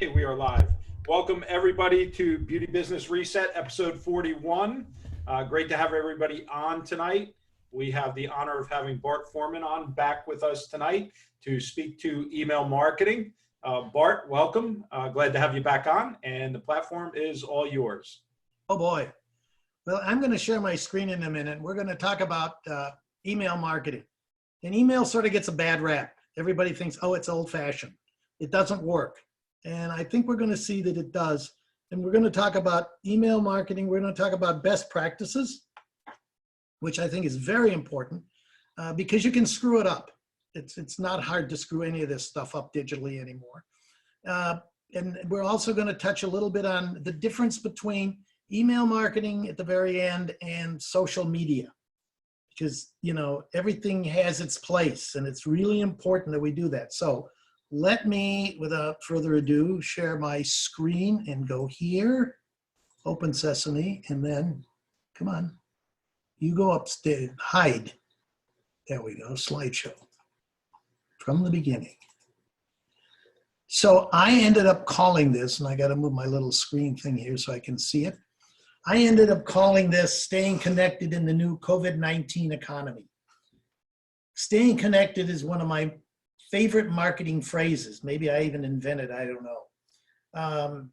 Hey, we are live. Welcome everybody to Beauty Business Reset, episode 41. Great to have everybody on tonight. We have the honor of having Bart Foreman on back with us tonight to speak to email marketing. Bart, welcome. Glad to have you back on, and the platform is all yours. Oh boy. Well, I'm going to share my screen in a minute. We're going to talk about email marketing. And email sort of gets a bad rap. Everybody thinks, oh, it's old-fashioned. It doesn't work. And I think we're going to see that it does. And we're going to talk about email marketing. We're going to talk about best practices, which I think is very important because you can screw it up. It's not hard to screw any of this stuff up digitally anymore. And we're also going to touch a little bit on the difference between email marketing at the very end and social media, because, you know, everything has its place and it's really important that we do that. So let me, without further ado, share my screen and go here, open Sesame, and then, come on, you go upstairs, hide. There we go, slideshow from the beginning. So I ended up calling this, and I got to move my little screen thing here so I can see it. I ended up calling this staying connected in the new COVID-19 economy. Staying connected is one of my favorite marketing phrases. Maybe I even invented, I don't know.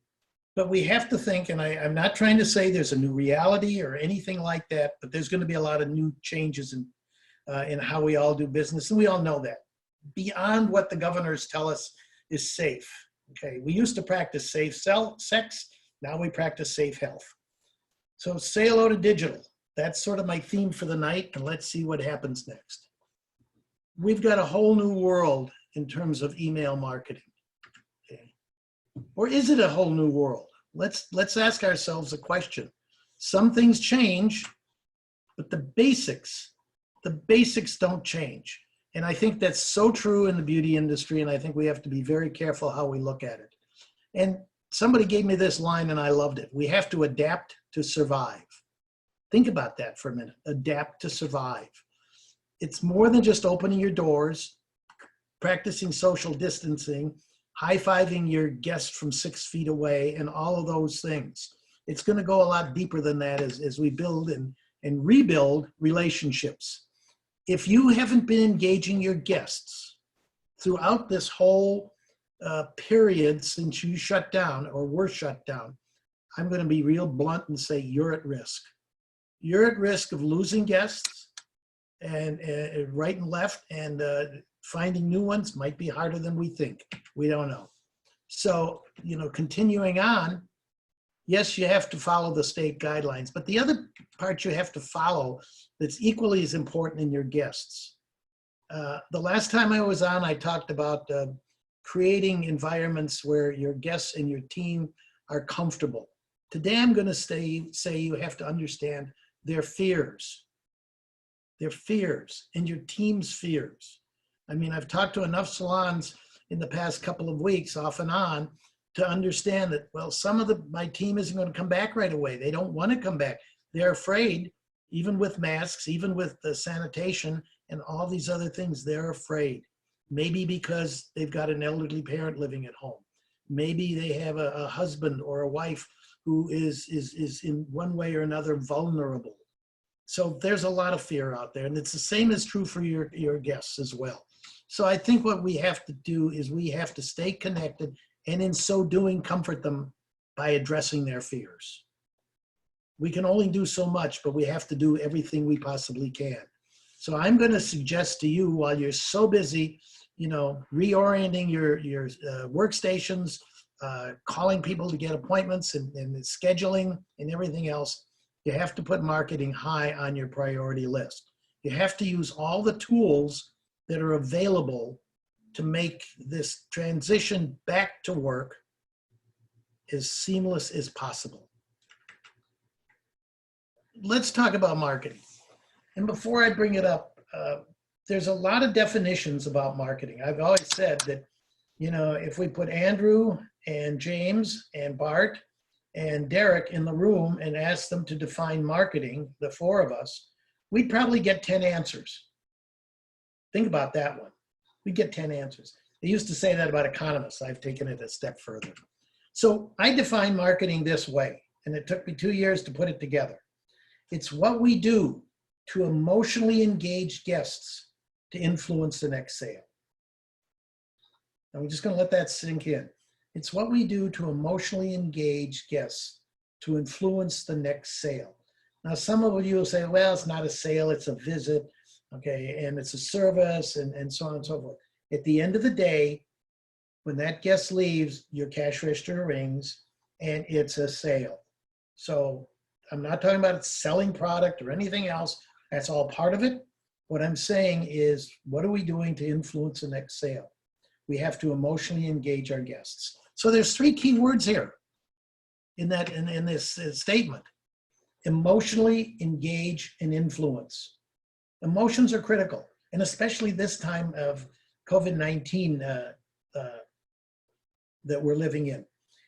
But we have to think, and I'm not trying to say there's a new reality or anything like that, but there's going to be a lot of new changes in how we all do business, and we all know that. Beyond what the governors tell us is safe. Okay, we used to practice safe sex, now we practice safe health. So say hello to digital. That's sort of my theme for the night, and let's see what happens next. We've got a whole new world in terms of email marketing. Okay. Or is it a whole new world? Let's ask ourselves a question. Some things change, but the basics don't change. And I think that's so true in the beauty industry, and I think we have to be very careful how we look at it. And somebody gave me this line and I loved it. We have to adapt to survive. Think about that for a minute. Adapt to survive. It's more than just opening your doors, practicing social distancing, high-fiving your guest from 6 feet away, and all of those things. It's going to go a lot deeper than that as we build and rebuild relationships. If you haven't been engaging your guests throughout this whole period since you shut down or were shut down, I'm going to be real blunt and say you're at risk. You're at risk of losing guests and right and left, and finding new ones might be harder than we think. We don't know. So, you know, continuing on, yes, you have to follow the state guidelines, but the other part you have to follow that's equally as important in your guests. The last time I was on, I talked about creating environments where your guests and your team are comfortable. Today, I'm going to say you have to understand their fears and your team's fears. I mean, I've talked to enough salons in the past couple of weeks off and on to understand that, well, some of my team isn't going to come back right away. They don't want to come back. They're afraid, even with masks, even with the sanitation and all these other things, they're afraid. Maybe because they've got an elderly parent living at home. Maybe they have a husband or a wife who is in one way or another vulnerable. So there's a lot of fear out there, and it's the same is true for your guests as well. So I think what we have to do is we have to stay connected, and in so doing, comfort them by addressing their fears. We can only do so much, but we have to do everything we possibly can. So I'm going to suggest to you, while you're so busy, you know, reorienting your workstations, calling people to get appointments and scheduling and everything else, you have to put marketing high on your priority list. You have to use all the tools that are available to make this transition back to work as seamless as possible. Let's talk about marketing. And before I bring it up, there's a lot of definitions about marketing. I've always said that, you know, if we put Andrew and James and Bart and Derek in the room and asked them to define marketing, the four of us, we'd probably get 10 answers. Think about that one. We'd get 10 answers. They used to say that about economists. I've taken it a step further. So I define marketing this way, and it took me 2 years to put it together. It's what we do to emotionally engage guests to influence the next sale. And we're just going to let that sink in. It's what we do to emotionally engage guests to influence the next sale. Now, some of you will say, well, it's not a sale, it's a visit, okay, and it's a service, and so on and so forth. At the end of the day, when that guest leaves, your cash register rings, and it's a sale. So I'm not talking about selling product or anything else. That's all part of it. What I'm saying is, what are we doing to influence the next sale? We have to emotionally engage our guests. So there's 3 key words here in this statement. Emotionally engage and influence. Emotions are critical, and especially this time of COVID-19 that we're living in.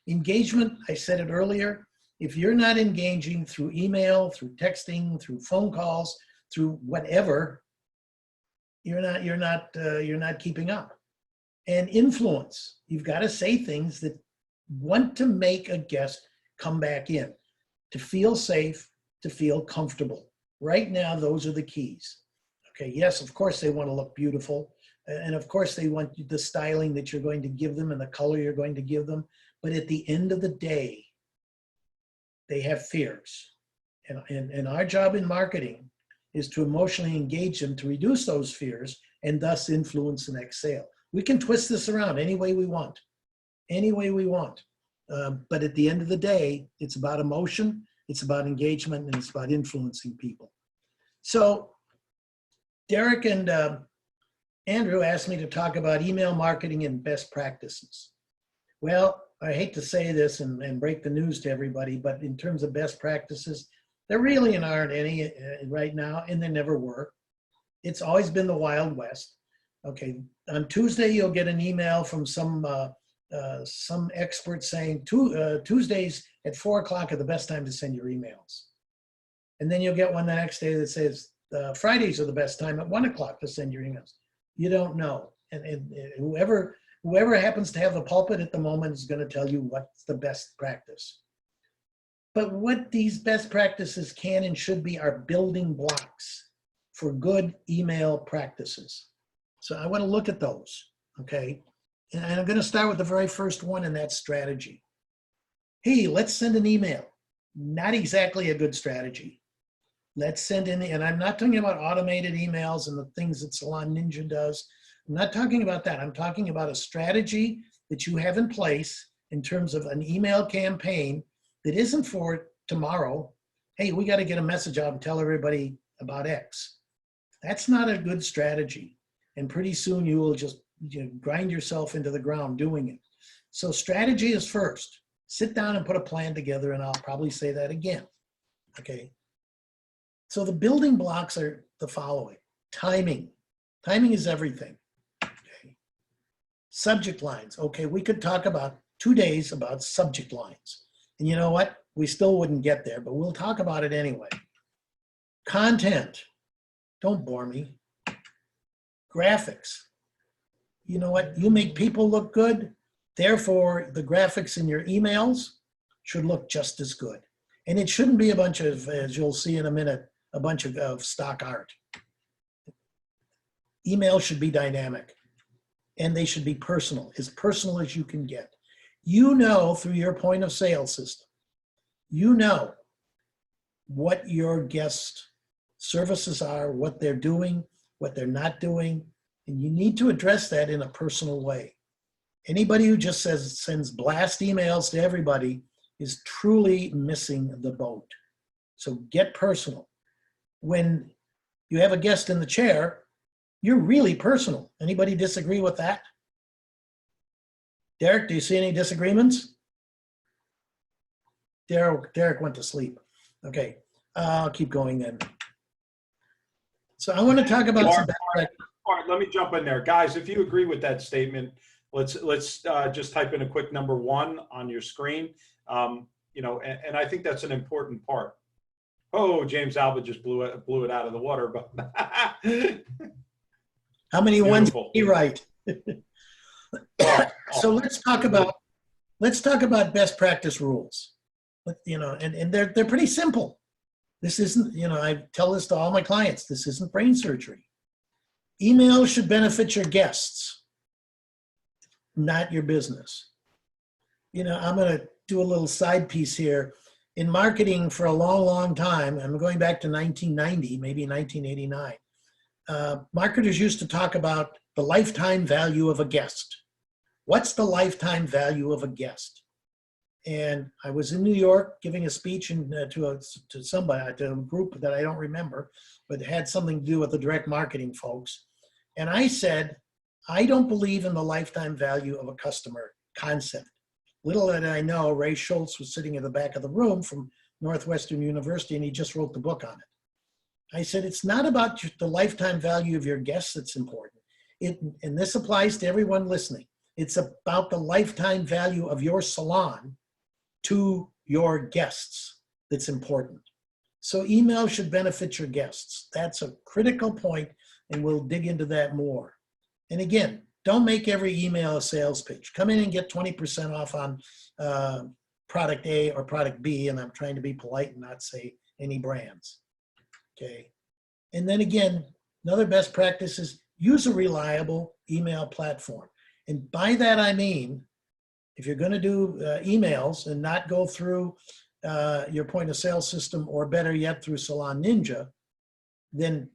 Engagement, I said it earlier, if you're not engaging through email, through texting, through phone calls, through whatever, you're not keeping up. And influence, you've got to say things that want to make a guest come back in, to feel safe, to feel comfortable. Right now, those are the keys. Okay, yes, of course they want to look beautiful. And of course they want the styling that you're going to give them and the color you're going to give them. But at the end of the day, they have fears. And our job in marketing is to emotionally engage them to reduce those fears and thus influence the next sale. We can twist this around any way we want, any way we want. But at the end of the day, it's about emotion, it's about engagement, and it's about influencing people. So Derek and Andrew asked me to talk about email marketing and best practices. Well, I hate to say this and break the news to everybody, but in terms of best practices, there really aren't any right now, and there never were. It's always been the Wild West. Okay, on Tuesday, you'll get an email from some expert saying Tuesdays at 4 o'clock are the best time to send your emails. And then you'll get one the next day that says Fridays are the best time at 1 o'clock to send your emails. You don't know. And whoever happens to have the pulpit at the moment is going to tell you what's the best practice. But what these best practices can and should be are building blocks for good email practices. So I want to look at those, okay? And I'm going to start with the very first one, and that's strategy. Hey, let's send an email. Not exactly a good strategy. Let's send in, and I'm not talking about automated emails and the things that Salon Ninja does. I'm not talking about that. I'm talking about a strategy that you have in place in terms of an email campaign that isn't for tomorrow. Hey, we got to get a message out and tell everybody about X. That's not a good strategy. And pretty soon you will just grind yourself into the ground doing it. So strategy is first. Sit down and put a plan together, and I'll probably say that again. Okay. So the building blocks are the following. Timing. Timing is everything. Okay. Subject lines. Okay, we could talk about 2 days about subject lines. And you know what? We still wouldn't get there, but we'll talk about it anyway. Content. Don't bore me. Graphics. You know what? You make people look good. Therefore, the graphics in your emails should look just as good. And it shouldn't be a bunch of, as you'll see in a minute, a bunch of stock art. Emails should be dynamic, and they should be personal as you can get. You know, through your point of sale system, you know what your guest services are, what they're doing, what they're not doing, and you need to address that in a personal way. Anybody who just sends blast emails to everybody is truly missing the boat. So get personal. When you have a guest in the chair, you're really personal. Anybody disagree with that? Derek, do you see any disagreements? Derek went to sleep. Okay, I'll keep going then. So I want to talk about some Bart, let me jump in there. Guys, if you agree with that statement, let's just type in a quick number 1 on your screen. And I think that's an important part. Oh, James Alba just blew it out of the water. But how many ones did he write? So let's talk about let's talk about best practice rules. And they're pretty simple. This isn't, I tell this to all my clients, this isn't brain surgery. Email should benefit your guests, not your business. I'm going to do a little side piece here. In marketing for a long, long time, I'm going back to 1990, maybe 1989, marketers used to talk about the lifetime value of a guest. What's the lifetime value of a guest? And I was in New York giving a speech to a group that I don't remember, but it had something to do with the direct marketing folks. And I said, I don't believe in the lifetime value of a customer concept. Little did I know, Ray Schultz was sitting in the back of the room from Northwestern University, and he just wrote the book on it. I said, it's not about the lifetime value of your guests that's important. And this applies to everyone listening. It's about the lifetime value of your salon to your guests that's important. So email should benefit your guests. That's a critical point, and we'll dig into that more. And again, don't make every email a sales pitch. Come in and get 20% off on product A or product B, and I'm trying to be polite and not say any brands, okay? And then again, another best practice is use a reliable email platform. And by that I mean, if you're going to do emails and not go through your point of sale system, or better yet through Salon Ninja, then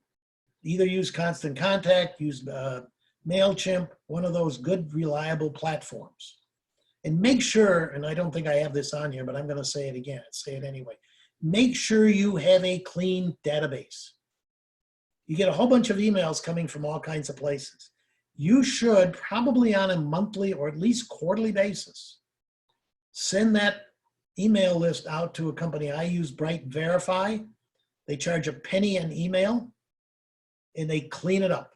either use Constant Contact, use MailChimp, one of those good, reliable platforms. And make sure, and I don't think I have this on here, but I'm going to say it again, say it anyway. Make sure you have a clean database. You get a whole bunch of emails coming from all kinds of places. You should probably on a monthly or at least quarterly basis send that email list out to a company. I use Bright Verify. They charge a penny an email, and they clean it up.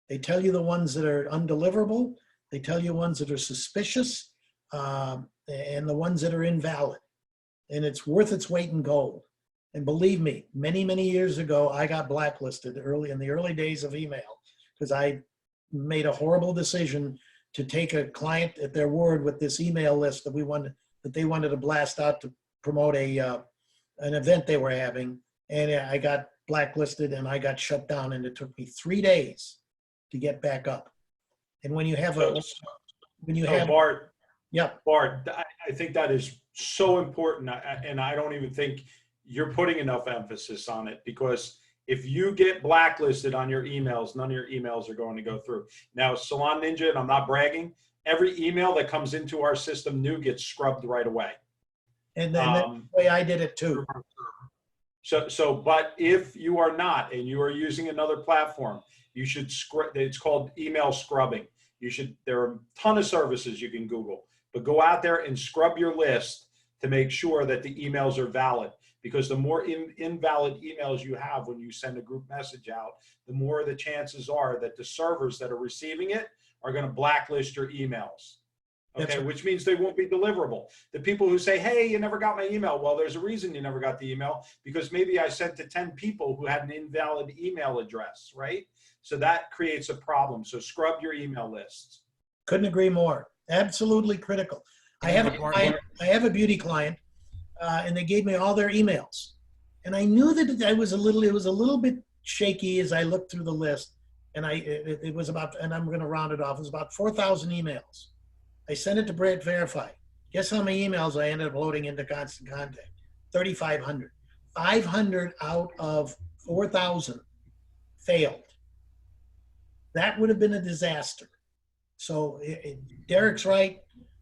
They tell you the ones that are undeliverable. They tell you ones that are suspicious, and the ones that are invalid. And it's worth its weight in gold. And believe me, many, many years ago, I got blacklisted in the early days of email because I made a horrible decision to take a client at their word with this email list that they wanted to blast out to promote an event they were having. And I got blacklisted and I got shut down, and it took me 3 days to get back up. And when you have Bart, yeah, Bart, I think that is so important, and I don't even think you're putting enough emphasis on it, because if you get blacklisted on your emails, none of your emails are going to go through. Now, Salon Ninja, and I'm not bragging, every email that comes into our system new gets scrubbed right away. And then that's the way I did it too. But if you are not, and you are using another platform, you should it's called email scrubbing. There are a ton of services you can Google, but go out there and scrub your list to make sure that the emails are valid. Because the more invalid emails you have when you send a group message out, the more the chances are that the servers that are receiving it are going to blacklist your emails. Okay, right. Which means they won't be deliverable. The people who say, hey, you never got my email. Well, there's a reason you never got the email, because maybe I sent to 10 people who had an invalid email address, right? So that creates a problem. So scrub your email lists. Couldn't agree more. Absolutely critical. I have a beauty client. And they gave me all their emails, and I knew that it was a little bit shaky as I looked through the list, and it was about, and I'm going to round it off, it was about 4,000 emails. I sent it to Brad Verify. Guess how many emails I ended up loading into Constant Contact? 3,500. 500 out of 4,000 failed. That would have been a disaster. So Derek's right.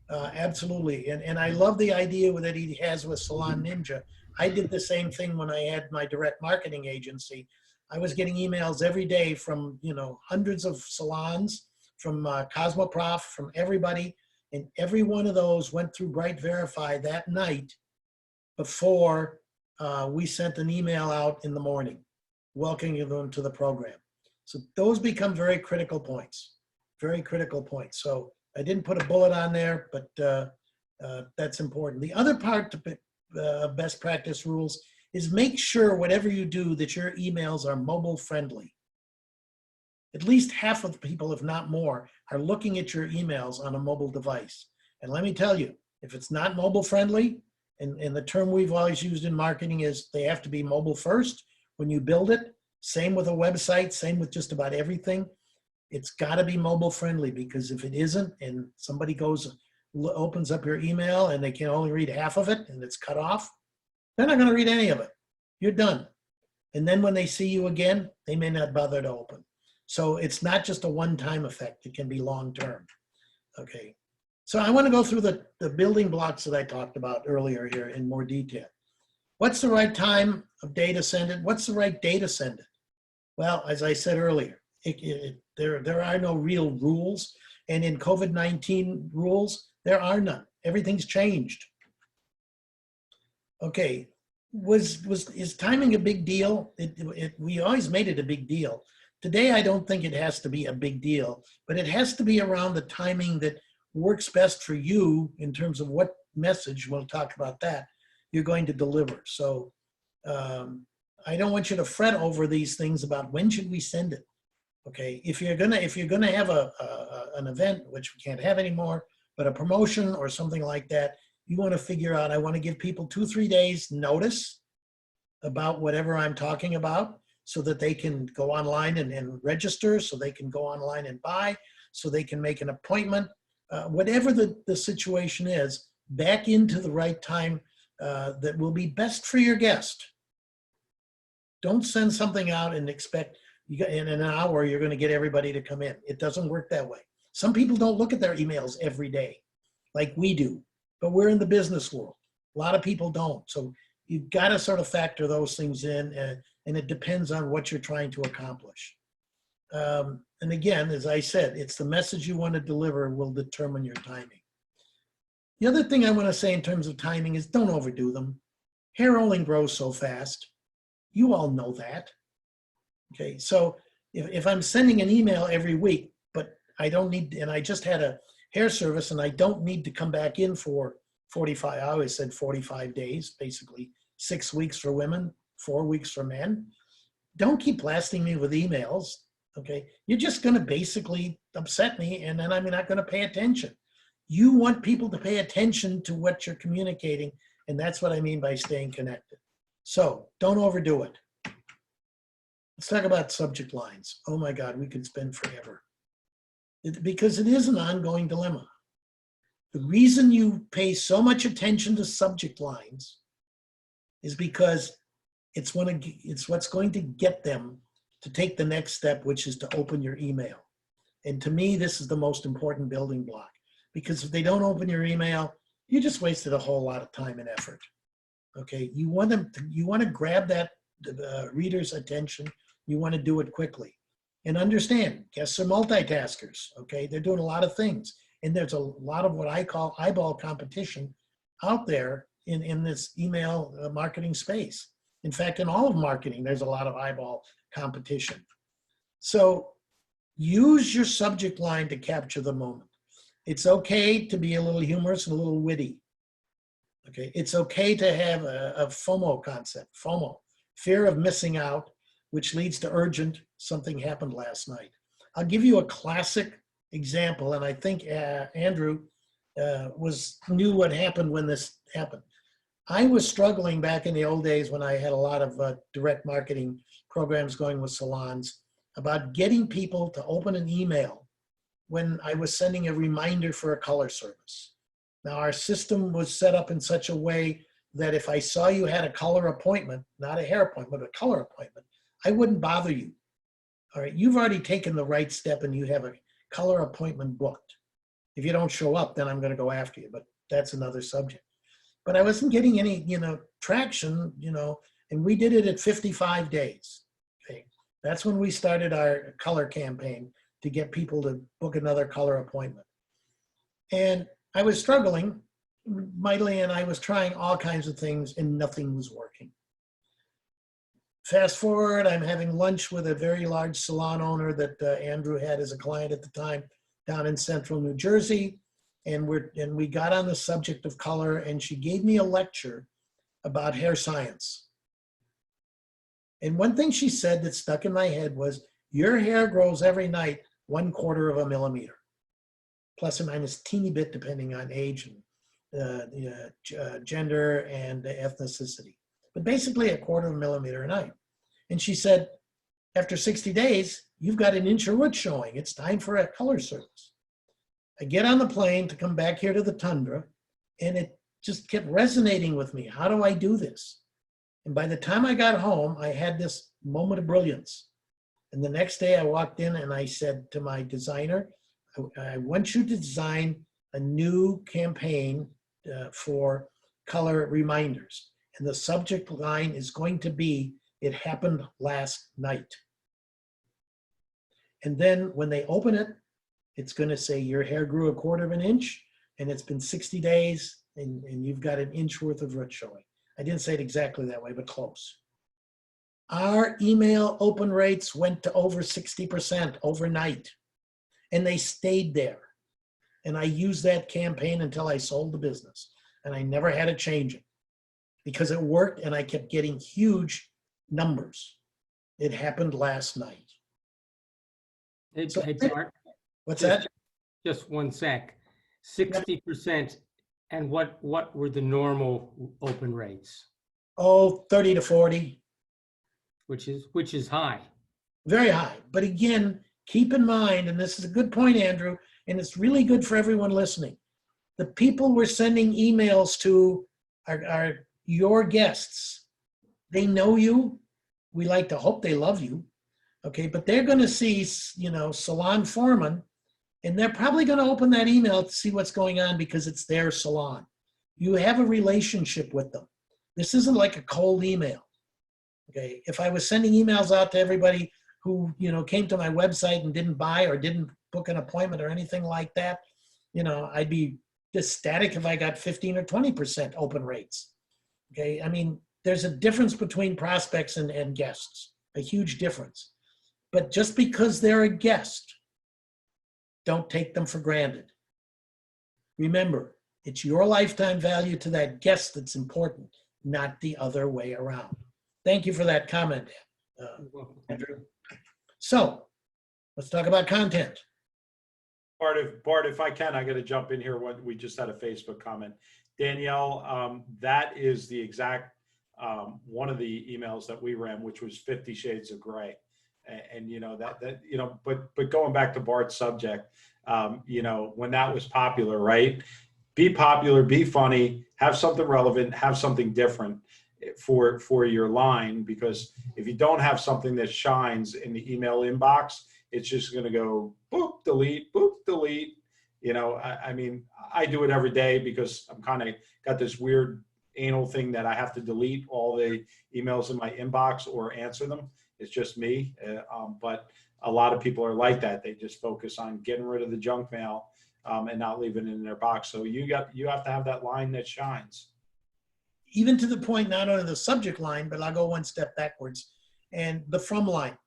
Absolutely. And I love the idea that he has with Salon Ninja. I did the same thing when I had my direct marketing agency. I was getting emails every day from, hundreds of salons, from Cosmoprof, from everybody. And every one of those went through Bright Verify that night before we sent an email out in the morning, welcoming them to the program. So those become very critical points, very critical points. So I didn't put a bullet on there, but that's important. The other part of best practice rules is make sure whatever you do that your emails are mobile friendly. At least half of the people, if not more, are looking at your emails on a mobile device. And let me tell you, If it's not mobile friendly, and the term we've always used in marketing is they have to be mobile first when you build it. Same with a website, same with just about everything. It's got to be mobile friendly, because if it isn't and somebody opens up your email and they can only read half of it and it's cut off, they're not going to read any of it. You're done. And then when they see you again, they may not bother to open. So it's not just a one-time effect. It can be long-term. Okay. So I want to go through the building blocks that I talked about earlier here in more detail. What's the right time of day to send it? What's the right day to send it? Well, as I said earlier, there are no real rules. And in COVID-19 rules, there are none. Everything's changed. Okay, is timing a big deal? We always made it a big deal. Today, I don't think it has to be a big deal, but it has to be around the timing that works best for you in terms of what message, we'll talk about that, you're going to deliver. So I don't want you to fret over these things about when should we send it. Okay, if you're gonna have an event, which we can't have anymore, but a promotion or something like that, you want to figure out, I want to give people 2-3 days notice about whatever I'm talking about, so that they can go online and register, so they can go online and buy, so they can make an appointment, whatever the situation is, back into the right time that will be best for your guest. Don't send something out and expect in an hour you're going to get everybody to come in. It doesn't work that way. Some people don't look at their emails every day like we do, but we're in the business world. A lot of people don't. So you've got to sort of factor those things in, and it depends on what you're trying to accomplish. And again, as I said, it's the message you want to deliver will determine your timing. The other thing I want to say in terms of timing is don't overdo them. Hair only grows so fast. You all know that. Okay, so if I'm sending an email every week, but I don't need, and I just had a hair service and I don't need to come back in for 45, I always said 45 days, basically 6 weeks for women, 4 weeks for men. Don't keep blasting me with emails, okay? You're just gonna basically upset me, and then I'm not gonna pay attention. You want people to pay attention to what you're communicating, and that's what I mean by staying connected. So don't overdo it. Let's talk about subject lines. Oh my God, we could spend forever. Because it is an ongoing dilemma. The reason you pay so much attention to subject lines is because it's what's going to get them to take the next step, which is to open your email. And to me, this is the most important building block, because if they don't open your email, you just wasted a whole lot of time and effort. Okay, you want to grab that reader's attention. You want to do it quickly. And understand, guests are multitaskers, okay? They're doing a lot of things. And there's a lot of what I call eyeball competition out there in this email marketing space. In fact, in all of marketing, there's a lot of eyeball competition. So use your subject line to capture the moment. It's okay to be a little humorous and a little witty. Okay, it's okay to have a FOMO concept, FOMO, fear of missing out, which leads to urgent, something happened last night. I'll give you a classic example, and I think Andrew knew what happened when this happened. I was struggling back in the old days when I had a lot of direct marketing programs going with salons about getting people to open an email when I was sending a reminder for a color service. Now, our system was set up in such a way that if I saw you had a color appointment, not a hair appointment, but a color appointment, I wouldn't bother you. All right, you've already taken the right step and you have a color appointment booked. If you don't show up, then I'm going to go after you, but that's another subject. But I wasn't getting any, traction, and we did it at 55 days. Okay, that's when we started our color campaign to get people to book another color appointment. And I was struggling mightily, and I was trying all kinds of things, and nothing was working. Fast forward, I'm having lunch with a very large salon owner that Andrew had as a client at the time down in central New Jersey. And we got on the subject of color, and she gave me a lecture about hair science. And one thing she said that stuck in my head was, your hair grows every night 1/4 of a millimeter, plus or minus teeny bit depending on age and gender and ethnicity, but basically a quarter of a millimeter a night. And she said, after 60 days, you've got an inch of root showing. It's time for a color service. I get on the plane to come back here to the tundra, and it just kept resonating with me. How do I do this? And by the time I got home, I had this moment of brilliance. And the next day I walked in and I said to my designer, I want you to design a new campaign for color reminders. And the subject line is going to be, it happened last night. And then when they open it, it's going to say your hair grew a quarter of an inch and it's been 60 days and you've got an inch worth of root showing. I didn't say it exactly that way, but close. Our email open rates went to over 60% overnight, and they stayed there. And I used that campaign until I sold the business, and I never had to change it because it worked, and I kept getting huge numbers. It happened last night. It's Art. What's just, that? Just one sec. 60%. And what were the normal open rates? Oh, 30 to 40. Which is high. Very high. But again, keep in mind, and this is a good point, Andrew, and it's really good for everyone listening. The people we're sending emails to are your guests. They know you. We like to hope they love you. Okay, but they're going to see, Salon Foreman, and they're probably going to open that email to see what's going on because it's their salon. You have a relationship with them. This isn't like a cold email. Okay, if I was sending emails out to everybody who, came to my website and didn't buy or didn't book an appointment or anything like that, I'd be ecstatic if I got 15 or 20% open rates. Okay, I mean, there's a difference between prospects and guests, a huge difference. But just because they're a guest, don't take them for granted. Remember, it's your lifetime value to that guest that's important, not the other way around. Thank you for that comment, Andrew. So let's talk about content. Bart, if I can, I got to jump in here. We just had a Facebook comment. Danielle, that is the exact one of the emails that we ran, which was 50 Shades of Gray. And but going back to Bart's subject, when that was popular, right? Be popular, be funny, have something relevant, have something different for your line, because if you don't have something that shines in the email inbox, it's just going to go boop, delete, boop, delete. I mean, I do it every day because I'm kind of got this weird anal thing that I have to delete all the emails in my inbox or answer them. It's just me. But a lot of people are like that. They just focus on getting rid of the junk mail and not leaving it in their box. So you have to have that line that shines. Even to the point, not only the subject line, but I'll go one step backwards. And the from line.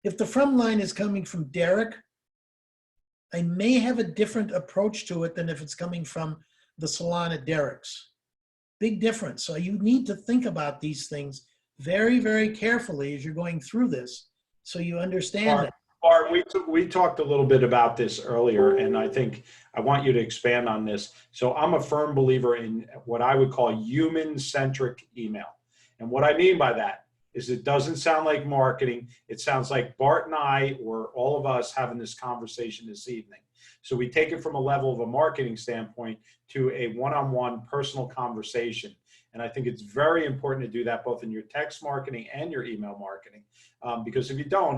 If the from line is coming from Derek, I may have a different approach to it than if it's coming from the salon at Derek's. Big difference. So you need to think about these things very, very carefully as you're going through this so you understand it. Bart, we talked a little bit about this earlier, and I think I want you to expand on this. So I'm a firm believer in what I would call human-centric email. And what I mean by that is it doesn't sound like marketing. It sounds like Bart and I, or all of us, having this conversation this evening. So we take it from a level of a marketing standpoint to a one-on-one personal conversation. And I think it's very important to do that both in your text marketing and your email marketing. Because if you don't,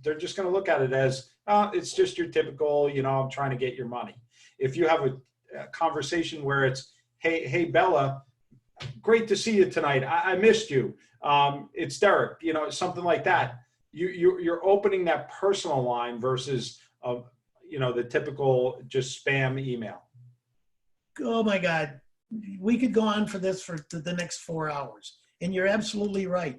they're just going to look at it as, it's just your typical, I'm trying to get your money. If you have a conversation where it's, hey, Bella, great to see you tonight. I missed you. It's Derek, something like that. You're opening that personal line versus, the typical just spam email. Oh my God. We could go on for this for the next 4 hours. And you're absolutely right.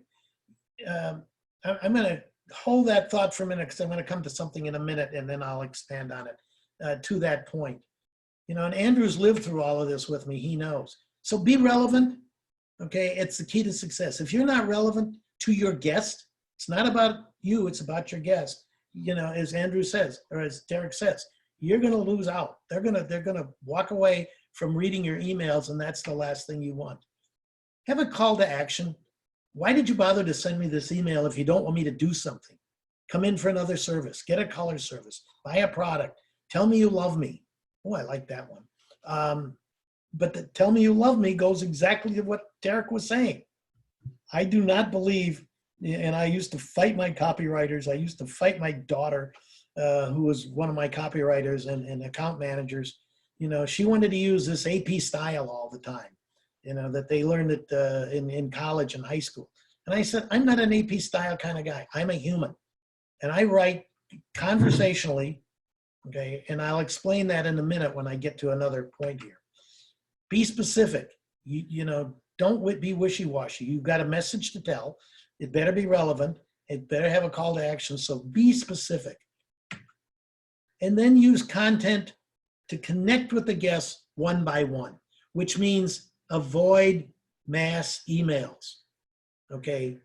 I'm going to hold that thought for a minute because I'm going to come to something in a minute and then I'll expand on it to that point. And Andrew's lived through all of this with me. He knows. So be relevant. Okay. It's the key to success. If you're not relevant to your guest, it's not about you. It's about your guest. As Andrew says, or as Derek says, you're going to lose out. They're going to walk away from reading your emails, and that's the last thing you want. Have a call to action. Why did you bother to send me this email if you don't want me to do something? Come in for another service, get a color service, buy a product, tell me you love me. Oh, I like that one. But the tell me you love me goes exactly to what Derek was saying. I do not believe, and I used to fight my copywriters. I used to fight my daughter, who was one of my copywriters and account managers. You know, she wanted to use this AP style all the time, you know, that they learned it in college and high school. And I said, I'm not an AP style kind of guy. I'm a human. And I write conversationally, okay? And I'll explain that in a minute when I get to another point here. Be specific. You know, don't be wishy-washy. You've got a message to tell. It better be relevant. It better have a call to action. So be specific. And then use content to connect with the guests one by one, which means avoid mass emails. Okay.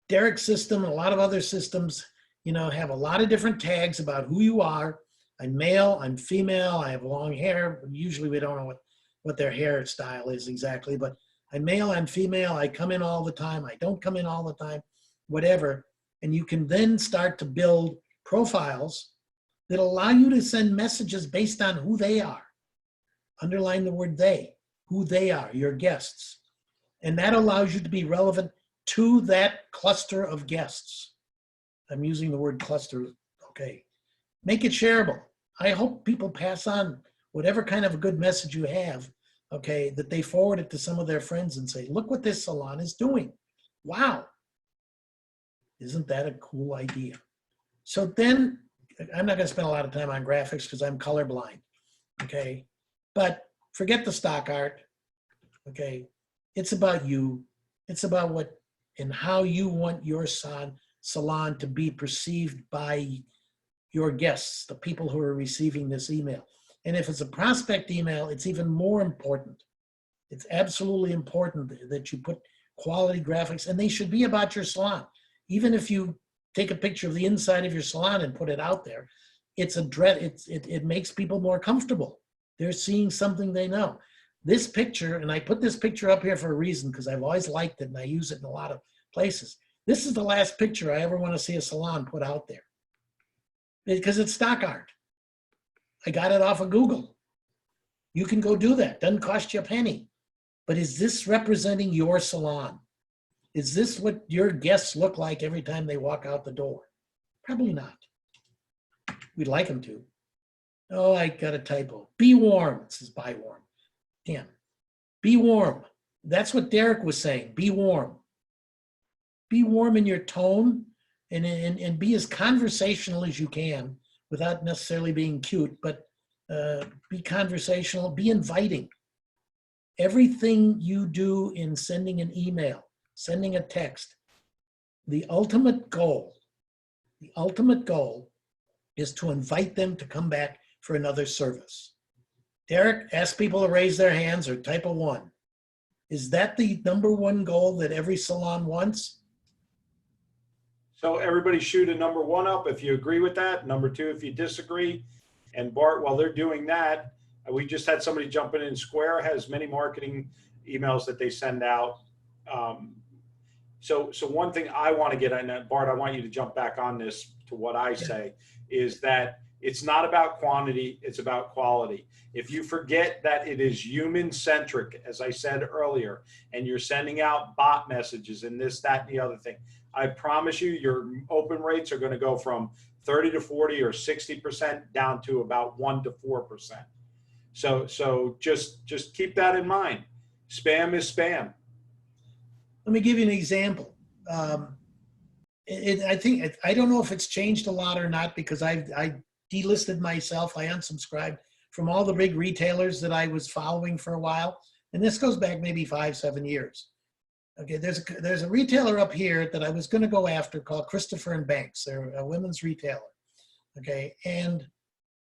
Derek's system and a lot of other systems, you know, have a lot of different tags about who you are. I'm male, I'm female, I have long hair. Usually we don't know what their hairstyle is exactly, but I'm male, I'm female, I come in all the time, I don't come in all the time, whatever. And you can then start to build profiles that allow you to send messages based on who they are. Underline the word they, who they are, your guests. And that allows you to be relevant to that cluster of guests. I'm using the word cluster, okay. Make it shareable. I hope people pass on whatever kind of a good message you have, okay, that they forward it to some of their friends and say, look what this salon is doing. Wow. Isn't that a cool idea? So then, I'm not gonna spend a lot of time on graphics because I'm colorblind, okay? But forget the stock art, okay? It's about you. It's about what and how you want your salon to be perceived by your guests, the people who are receiving this email. And if it's a prospect email, it's even more important. It's absolutely important that you put quality graphics, and they should be about your salon. Even if you take a picture of the inside of your salon and put it out there, it makes people more comfortable. They're seeing something they know. This picture, and I put this picture up here for a reason because I've always liked it and I use it in a lot of places. This is the last picture I ever want to see a salon put out there because it's stock art. I got it off of Google. You can go do that. Doesn't cost you a penny. But is this representing your salon? Is this what your guests look like every time they walk out the door? Probably not. We'd like them to. Oh, I got a typo. Be warm. It says buy warm. Damn. Be warm. That's what Derek was saying. Be warm. Be warm in your tone and be as conversational as you can without necessarily being cute, but be conversational, be inviting. Everything you do in sending an email, sending a text, the ultimate goal is to invite them to come back for another service. Derek, ask people to raise their hands or type a 1. Is that the number one goal that every salon wants? So everybody shoot a number 1 up if you agree with that. Number 2 if you disagree. And Bart, while they're doing that, we just had somebody jumping in. Square has many marketing emails that they send out. So one thing I want to get on that, Bart, I want you to jump back on this to what I say, is that it's not about quantity, it's about quality. If you forget that it is human-centric, as I said earlier, and you're sending out bot messages and this, that, and the other thing, I promise you your open rates are going to go from 30 to 40 or 60% down to about 1 to 4%. So just keep that in mind. Spam is spam. Let me give you an example. I don't know if it's changed a lot or not because I delisted myself. I unsubscribed from all the big retailers that I was following for a while. And this goes back maybe 5-7 years. Okay, there's a retailer up here that I was going to go after called Christopher and Banks. They're a women's retailer. Okay, and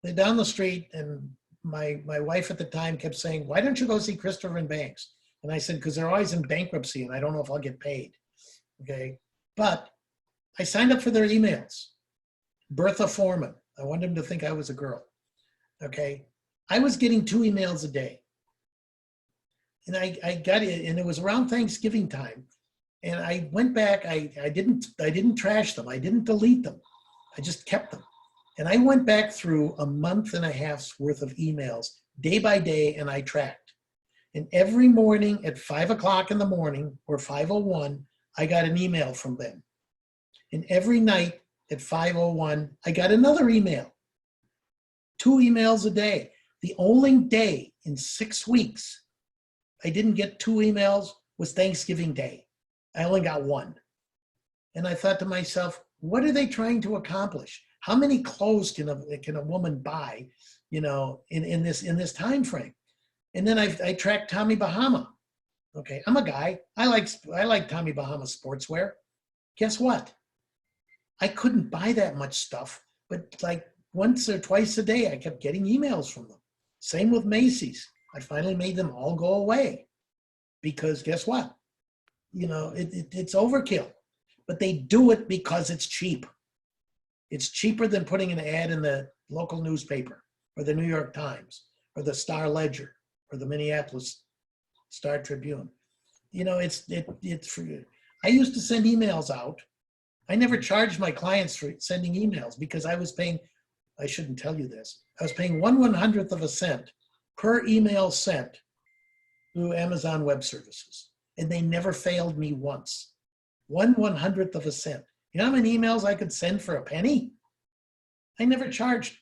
they're down the street, and my wife at the time kept saying, "Why don't you go see Christopher and Banks?" And I said, "Because they're always in bankruptcy, and I don't know if I'll get paid." Okay, but I signed up for their emails. Bertha Foreman. I wanted them to think I was a girl. Okay, I was getting 2 emails a day. And I got it, and it was around Thanksgiving time. And I went back, I didn't trash them. I didn't delete them. I just kept them. And I went back through a month and a half's worth of emails day by day, and I tracked. And every morning at 5 o'clock in the morning or 5:01, I got an email from them. And every night at 5:01, I got another email. 2 emails a day. The only day in 6 weeks I didn't get 2 emails was Thanksgiving Day. I only got 1. And I thought to myself, what are they trying to accomplish? How many clothes can a woman buy, in this time frame? And then I tracked Tommy Bahama. Okay, I'm a guy. I like Tommy Bahama sportswear. Guess what? I couldn't buy that much stuff, but like once or twice a day, I kept getting emails from them. Same with Macy's. I finally made them all go away because guess what? It's overkill, but they do it because it's cheap. It's cheaper than putting an ad in the local newspaper or the New York Times or the Star Ledger or the Minneapolis Star Tribune. It's free. I used to send emails out. I never charged my clients for sending emails because I shouldn't tell you this. I was paying 1/100th of a cent per email sent through Amazon Web Services. And they never failed me once. 1/100th of a cent. You know how many emails I could send for a penny? I never charged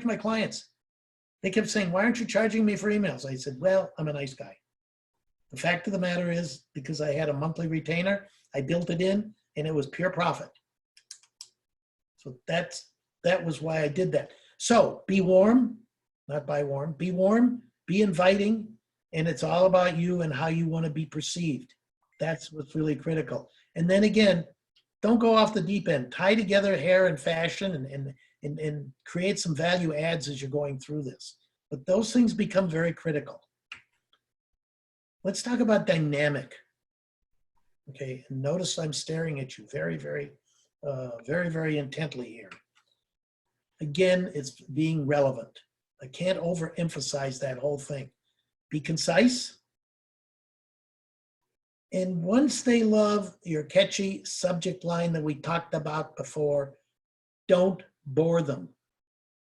my clients. They kept saying, why aren't you charging me for emails? I said, well, I'm a nice guy. The fact of the matter is, because I had a monthly retainer, I built it in and it was pure profit. So that was why I did that. So be warm, not buy warm, be warm, be inviting, and it's all about you and how you want to be perceived. That's what's really critical. And then again, don't go off the deep end. Tie together hair and fashion and create some value adds as you're going through this. But those things become very critical. Let's talk about dynamic. Okay, and notice I'm staring at you very, very, very intently here. Again, it's being relevant. I can't overemphasize that whole thing. Be concise. And once they love your catchy subject line that we talked about before, don't bore them.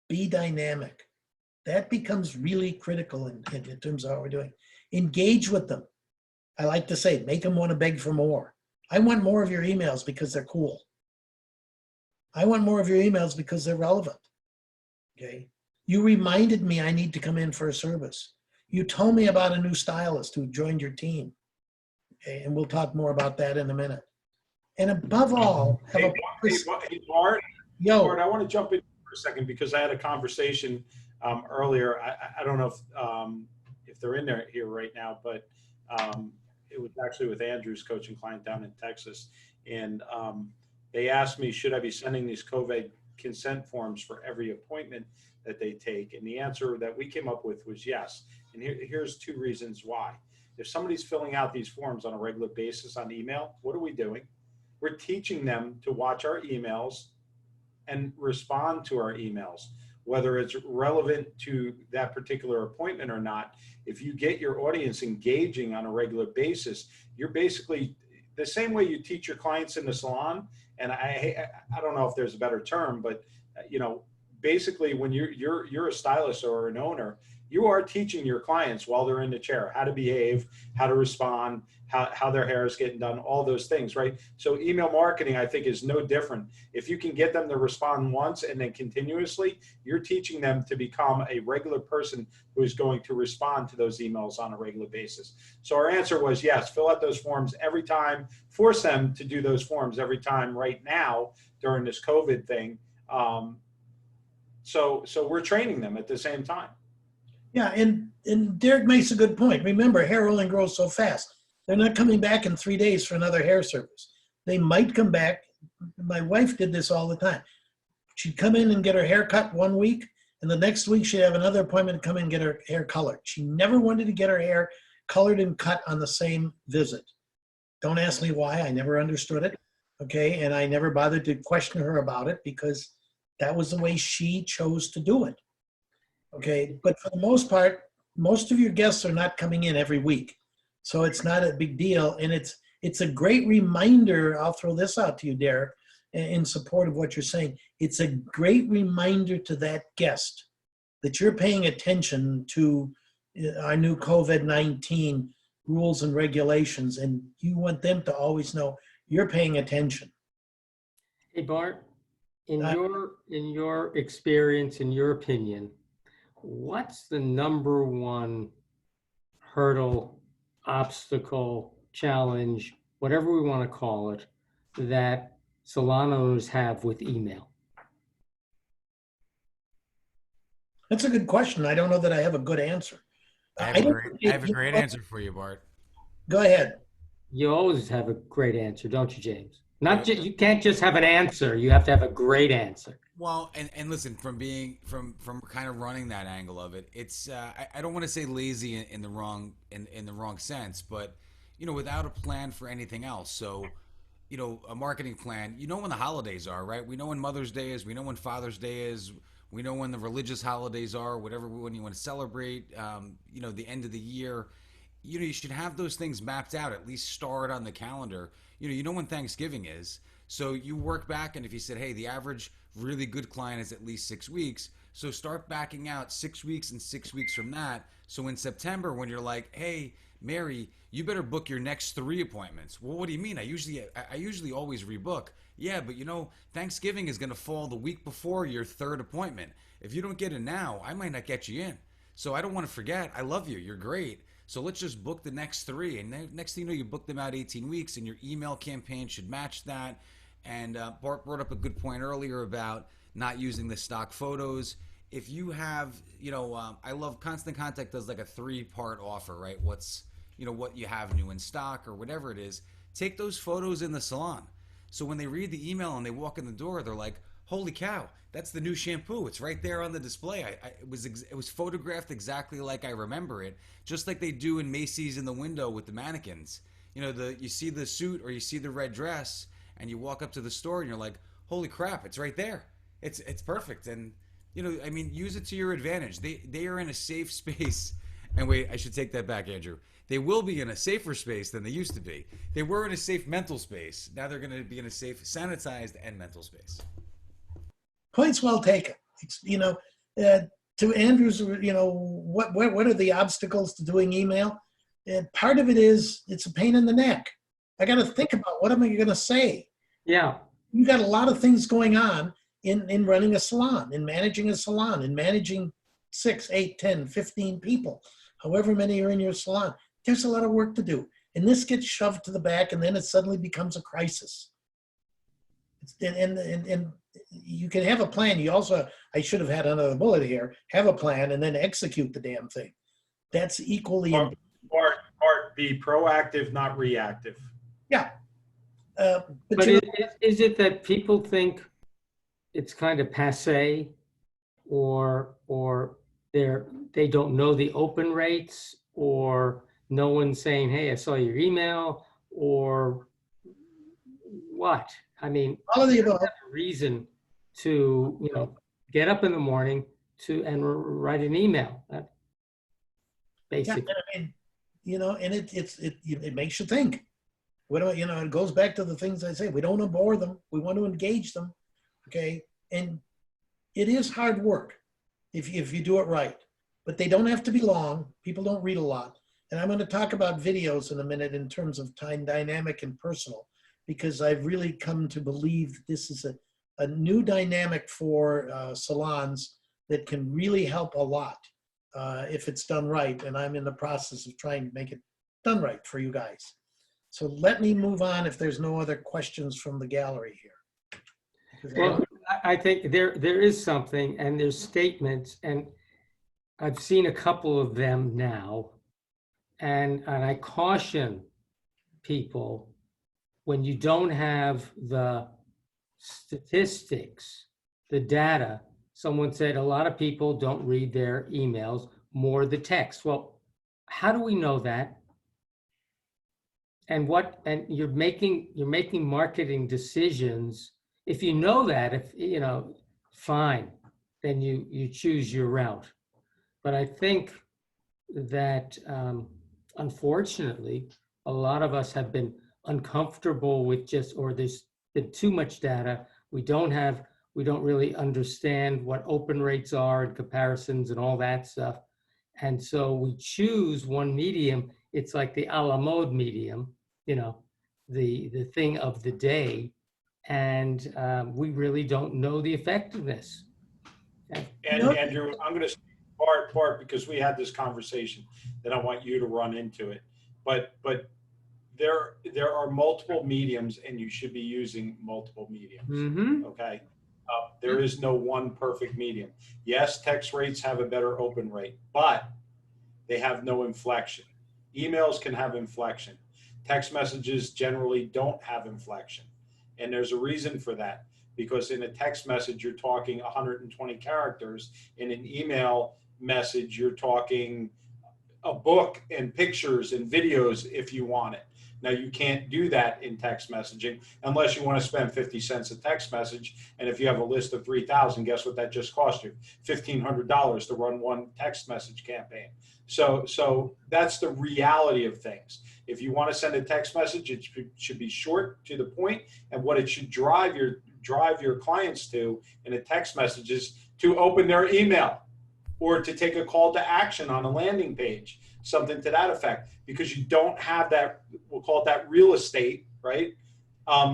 Be dynamic. That becomes really critical in terms of how we're doing. Engage with them. I like to say, make them want to beg for more. I want more of your emails because they're cool. I want more of your emails because they're relevant. Okay. You reminded me I need to come in for a service. You told me about a new stylist who joined your team. Okay, and we'll talk more about that in a minute. And above all, Bart, Yo. I want to jump in for a second because I had a conversation earlier. I don't know if they're in there here right now, but it was actually with Andrew's coaching client down in Texas. And they asked me, should I be sending these COVID consent forms for every appointment that they take? And the answer that we came up with was yes. And here's 2 reasons why. If somebody's filling out these forms on a regular basis on email, what are we doing? We're teaching them to watch our emails and respond to our emails, whether it's relevant to that particular appointment or not. If you get your audience engaging on a regular basis, you're basically the same way you teach your clients in the salon. And I don't know if there's a better term, but basically when you're a stylist or an owner, you are teaching your clients while they're in the chair how to behave, how to respond, how their hair is getting done, all those things, right? So email marketing, I think, is no different. If you can get them to respond once and then continuously, you're teaching them to become a regular person who is going to respond to those emails on a regular basis. So our answer was yes, fill out those forms every time, force them to do those forms every time right now during this COVID thing. So we're training them at the same time. Yeah, and Derek makes a good point. Remember, hair only grows so fast. They're not coming back in 3 days for another hair service. They might come back. My wife did this all the time. She'd come in and get her hair cut 1 week, and the next week she'd have another appointment to come in and get her hair colored. She never wanted to get her hair colored and cut on the same visit. Don't ask me why. I never understood it. Okay, and I never bothered to question her about it because that was the way she chose to do it. Okay, but for the most part, most of your guests are not coming in every week. So it's not a big deal. And it's a great reminder. I'll throw this out to you, Derek, in support of what you're saying. It's a great reminder to that guest that you're paying attention to our new COVID-19 rules and regulations, and you want them to always know you're paying attention. Hey, Bart, in Uh, your experience, in your opinion, what's the number one hurdle, obstacle, challenge, whatever we want to call it, that salon owners have with email? That's a good question. I don't know that I have a good answer. I have I a don't, great answer for you, Bart. Go ahead. You always have a great answer, don't you, James? Yeah. You can't just have an answer. You have to have a great answer. Well, and listen, from kind of running that angle of it, it's I don't want to say lazy in the wrong in the wrong sense, but without a plan for anything else. So, a marketing plan. You know when the holidays are, right? We know when Mother's Day is. We know when Father's Day is. We know when the religious holidays are. Whatever when you want to celebrate. The end of the year. You should have those things mapped out. At least start on the calendar. You know when Thanksgiving is. So you work back, and if you said, hey, the average really good client is at least 6 weeks. So start backing out 6 weeks and 6 weeks from that. So in September, when you're like, hey, Mary, you better book your next 3 appointments. Well, what do you mean? I usually always rebook. Yeah, but Thanksgiving is going to fall the week before your 3rd appointment. If you don't get it now, I might not get you in. So I don't want to forget. I love you. You're great. So let's just book the next 3. And then next thing you know, you book them out 18 weeks, and your email campaign should match that. And Bart brought up a good point earlier about not using the stock photos. If you have, I love Constant Contact does like a 3-part offer, right? What's, what you have new in stock or whatever it is. Take those photos in the salon. So when they read the email and they walk in the door, they're like, holy cow, that's the new shampoo. It's right there on the display. It was photographed exactly like I remember it, just like they do in Macy's in the window with the mannequins. You see the suit or you see the red dress, and you walk up to the store and you're like, holy crap, it's right there. It's perfect. And, use it to your advantage. They are in a safe space. And wait, I should take that back, Andrew. They will be in a safer space than they used to be. They were in a safe mental space. Now they're going to be in a safe, sanitized and mental space. Points well taken. To Andrew's, what are the obstacles to doing email? And part of it is it's a pain in the neck. I got to think about what am I going to say? Yeah. You got a lot of things going on in running a salon, in managing a salon, in managing 6, 8, 10, 15 people, however many are in your salon. There's a lot of work to do. And this gets shoved to the back, and then it suddenly becomes a crisis. And you can have a plan. You also, I should have had another bullet here, have a plan and then execute the damn thing. That's equally important. Bart, be proactive, not reactive. Yeah. But is it that people think it's kind of passé, or they don't know the open rates, or no one's saying, hey, I saw your email, or what? I mean, all of the above. A reason to get up in the morning and write an email. Basically, yeah, and it makes you think. It goes back to the things I say. We don't want to bore them. We want to engage them. Okay, and it is hard work if you do it right, but they don't have to be long. People don't read a lot, and I'm going to talk about videos in a minute in terms of time dynamic and personal, because I've really come to believe that this is a new dynamic for salons that can really help a lot if it's done right. And I'm in the process of trying to make it done right for you guys. So let me move on if there's no other questions from the gallery here. Well, I think there is something, and there's statements, and I've seen a couple of them now, and I caution people, when you don't have the statistics, the data. Someone said a lot of people don't read their emails, more the text. Well, how do we know that? And you're making marketing decisions. If you know that, fine, then you choose your route. But I think that unfortunately, a lot of us have been uncomfortable with or there's been too much data. We don't really understand what open rates are and comparisons and all that stuff. And so we choose one medium. It's like the a la mode medium, the thing of the day. And we really don't know the effectiveness. And No. Andrew, I'm going to speak Bart, because we had this conversation that I want you to run into it. But there are multiple mediums, and you should be using multiple mediums. Mm-hmm. Okay. There is no one perfect medium. Yes, text rates have a better open rate, but they have no inflection. Emails can have inflection. Text messages generally don't have inflection. And there's a reason for that, because in a text message, you're talking 120 characters. In an email message, you're talking a book and pictures and videos if you want it. Now, you can't do that in text messaging unless you want to spend 50 cents a text message. And if you have a list of 3,000, guess what that just cost you? $1,500 to run one text message campaign. So that's the reality of things. If you want to send a text message, it should be short, to the point, and what it should drive your clients to in a text message is to open their email or to take a call to action on a landing page, something to that effect, because you don't have that, we'll call it that real estate, right,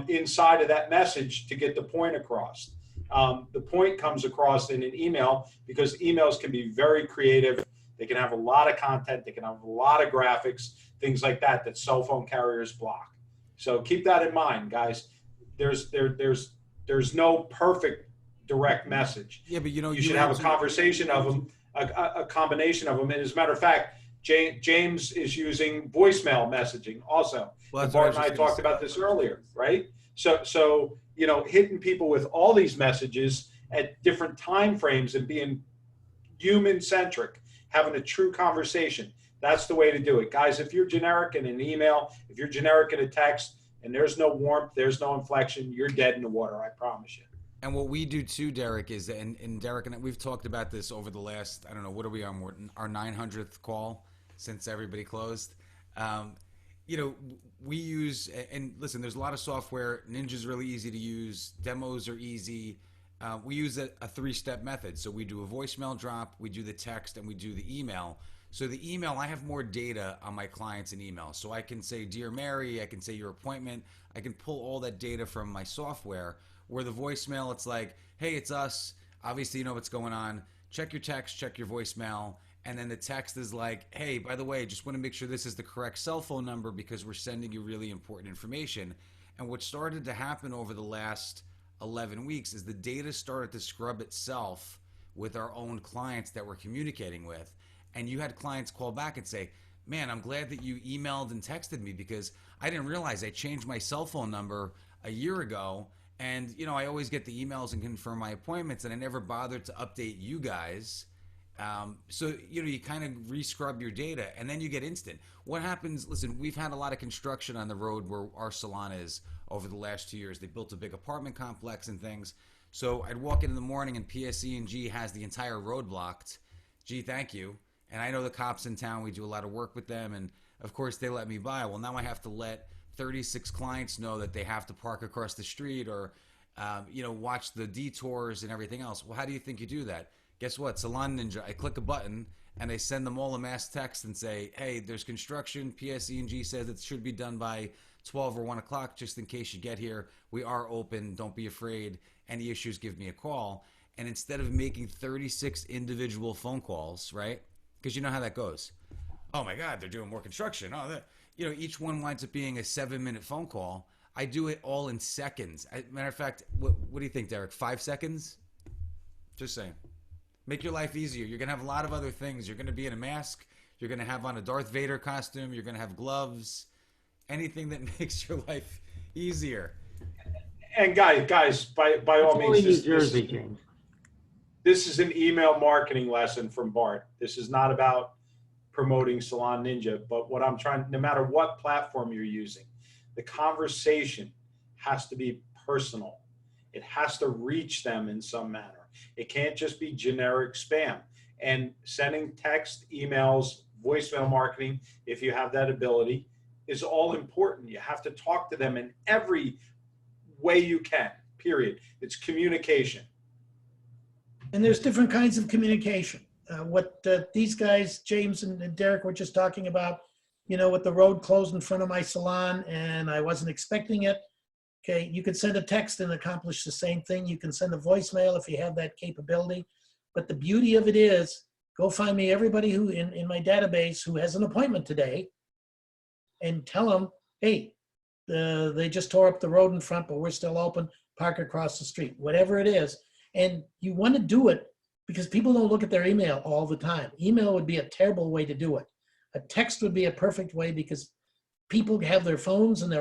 inside of that message to get the point across. The point comes across in an email because emails can be very creative. They can have a lot of content. They can have a lot of graphics, things like that cell phone carriers block. So keep that in mind, guys. There's no perfect direct message. Yeah, but you should have a conversation of them, a combination of them. And as a matter of fact, James is using voicemail messaging also. Well, Bart and I talked about this earlier, right? So hitting people with all these messages at different time frames and being human centric, having a true conversation. That's the way to do it, guys. If you're generic in an email, if you're generic in a text, and there's no warmth, there's no inflection, you're dead in the water. I promise you. And what we do too, Derek, is, and Derek and I, we've talked about this over the last, I don't know, what are we on, Morton? Our 900th call since everybody closed. We use, and listen, there's a lot of software. Ninja's really easy to use. Demos are easy. We use a 3-step method. So we do a voicemail drop, we do the text, and we do the email. So the email, I have more data on my clients in email. So I can say, Dear Mary, I can say your appointment. I can pull all that data from my software. Where the voicemail, it's like, hey, it's us. Obviously, you know what's going on. Check your text, check your voicemail. And then the text is like, hey, by the way, just want to make sure this is the correct cell phone number because we're sending you really important information. And what started to happen over the last 11 weeks is the data started to scrub itself with our own clients that we're communicating with. And you had clients call back and say, man, I'm glad that you emailed and texted me because I didn't realize I changed my cell phone number a year ago. And, I always get the emails and confirm my appointments, and I never bothered to update you guys. So, you kind of re-scrub your data, and then you get instant. What happens, listen, we've had a lot of construction on the road where our salon is over the last 2 years. They built a big apartment complex and things. So I'd walk in the morning, and PSE&G has the entire road blocked. Gee, thank you. And I know the cops in town. We do a lot of work with them, and, of course, they let me by. Well, now I have to let 36 clients know that they have to park across the street or, watch the detours and everything else. Well, how do you think you do that? Guess what? Salon Ninja, I click a button and I send them all a mass text and say, hey, there's construction. PSE&G says it should be done by 12 or 1 o'clock just in case you get here. We are open. Don't be afraid. Any issues, give me a call. And instead of making 36 individual phone calls, right? Because you know how that goes. Oh, my God, they're doing more construction. Oh, that. Each one winds up being a 7-minute phone call. I do it all in seconds. Matter of fact, what do you think, Derek? 5 seconds? Just saying. Make your life easier. You're going to have a lot of other things. You're going to be in a mask. You're going to have on a Darth Vader costume. You're going to have gloves. Anything that makes your life easier. And guys, by all means, New Jersey, James. This is an email marketing lesson from Bart. This is not about promoting Salon Ninja, but what I'm trying, no matter what platform you're using, the conversation has to be personal. It has to reach them in some manner. It can't just be generic spam. And sending text, emails, voicemail marketing, if you have that ability, is all important. You have to talk to them in every way you can, period. It's communication. And there's different kinds of communication. What these guys, James and Derek, were just talking about, with the road closed in front of my salon and I wasn't expecting it. Okay, you could send a text and accomplish the same thing. You can send a voicemail if you have that capability. But the beauty of it is, go find me everybody who in my database who has an appointment today and tell them, hey, they just tore up the road in front, but we're still open, park across the street, whatever it is. And you want to do it because people don't look at their email all the time. Email would be a terrible way to do it. A text would be a perfect way because people have their phones and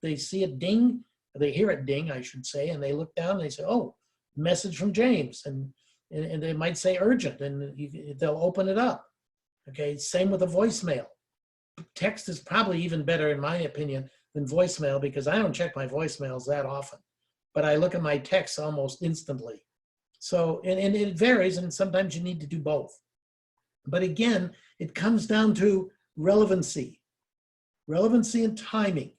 they see it ding, they hear it ding, I should say, and they look down and they say, oh, message from James. And they might say urgent and they'll open it up. Okay, same with a voicemail. Text is probably even better, in my opinion, than voicemail because I don't check my voicemails that often, but I look at my texts almost instantly. So, and it varies, and sometimes you need to do both. But again, it comes down to relevancy and timing.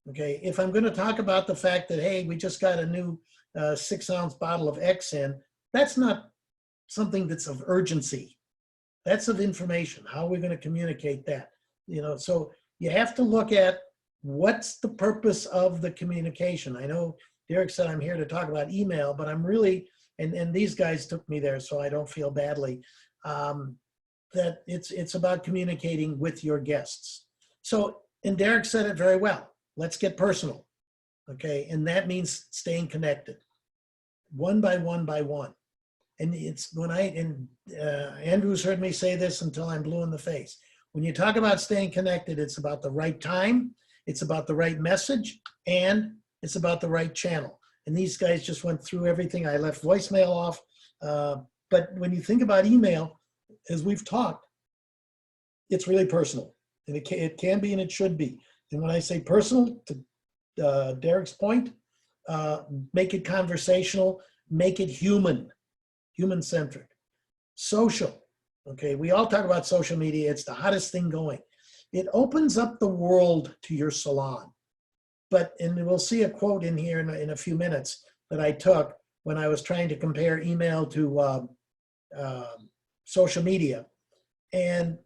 Okay, if I'm going to talk about the fact that, hey, we just got a new 6-ounce bottle of X in, that's not something that's of urgency. That's of information. How are we going to communicate that? So you have to look at what's the purpose of the communication. I know Derek said I'm here to talk about email, but I'm really, and these guys took me there, so I don't feel badly, that it's about communicating with your guests. So, and Derek said it very well. Let's get personal, okay? And that means staying connected, one by one by one. And it's when Andrew's heard me say this until I'm blue in the face. When you talk about staying connected, it's about the right time, it's about the right message, and it's about the right channel. And these guys just went through everything. I left voicemail off. But when you think about email, as we've talked, it's really personal. And it can be and it should be. And when I say personal, to Derek's point, make it conversational, make it human-centric. Social, okay? We all talk about social media. It's the hottest thing going. It opens up the world to your salon. And we'll see a quote in here in a few minutes that I took when I was trying to compare email to social media. And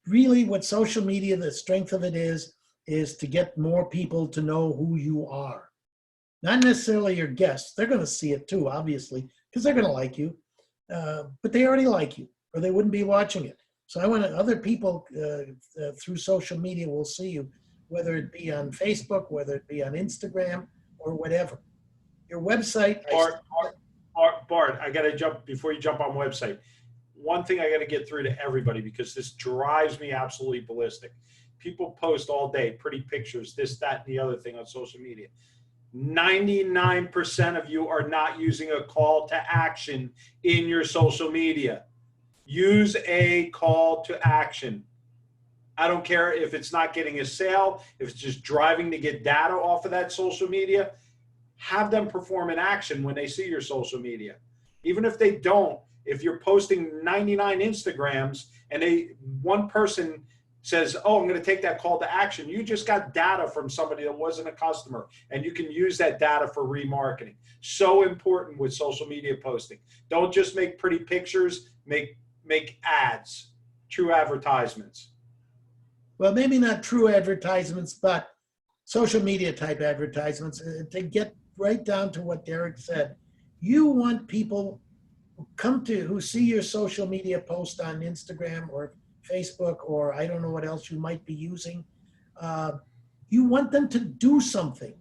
really what social media, the strength of it is to get more people to know who you are. Not necessarily your guests. They're going to see it too, obviously, because they're going to like you. But they already like you, or they wouldn't be watching it. So I want other people through social media will see you, whether it be on Facebook, whether it be on Instagram, or whatever. Your website. Bart, I got to jump before you jump on website. One thing I got to get through to everybody because this drives me absolutely ballistic. People post all day pretty pictures, this, that, and the other thing on social media. 99% of you are not using a call to action in your social media. Use a call to action. I don't care if it's not getting a sale, if it's just driving to get data off of that social media. Have them perform an action when they see your social media. Even if they don't, if you're posting 99 Instagrams and one person says, oh, I'm going to take that call to action, you just got data from somebody that wasn't a customer, and you can use that data for remarketing. So important with social media posting. Don't just make pretty pictures, make ads, true advertisements. Well, maybe not true advertisements, but social media type advertisements. To get right down to what Derek said, you want people who see your social media post on Instagram or Facebook, or I don't know what else you might be using. You want them to do something.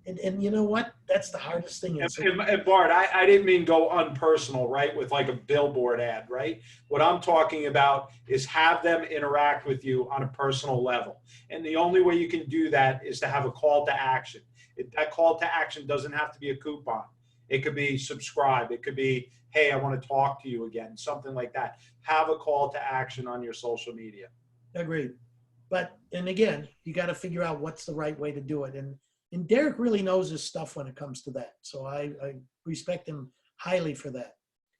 And you know what? That's the hardest thing. And Bart, I didn't mean go unpersonal, right? With like a billboard ad, right? What I'm talking about is have them interact with you on a personal level. And the only way you can do that is to have a call to action. That call to action doesn't have to be a coupon. It could be subscribe. It could be, hey, I want to talk to you again, something like that. Have a call to action on your social media. Agreed. And again, you got to figure out what's the right way to do it. And Derek really knows his stuff when it comes to that. So I respect him highly for that.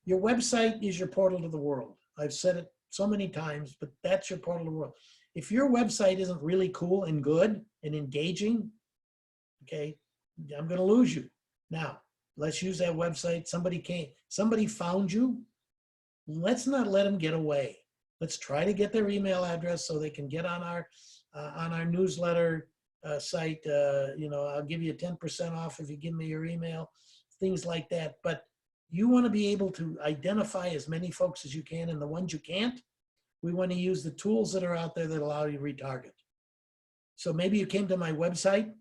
Your website is your portal to the world. I've said it so many times, but that's your portal to the world. If your website isn't really cool and good and engaging, okay, I'm going to lose you. Now, let's use that website. Somebody found you. Let's not let them get away. Let's try to get their email address so they can get on our newsletter site. I'll give you 10% off if you give me your email, things like that. But you want to be able to identify as many folks as you can, and the ones you can't, we want to use the tools that are out there that allow you to retarget. So maybe you came to my website,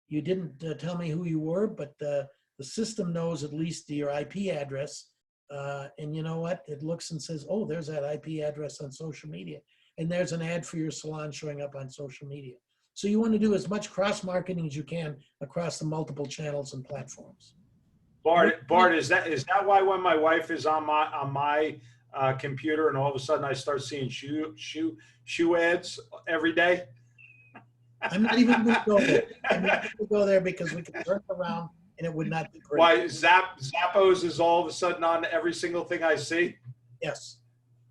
you didn't tell me who you were, but the system knows at least your IP address. And you know what? It looks and says, oh, there's that IP address on social media. And there's an ad for your salon showing up on social media. So you want to do as much cross-marketing as you can across the multiple channels and platforms. Bart, is that why when my wife is on my computer and all of a sudden I start seeing shoe ads every day? I'm not even going to go there. I'm not going to go there because we can turn it around and it would not be great. Why Zappos is all of a sudden on every single thing I see? Yes.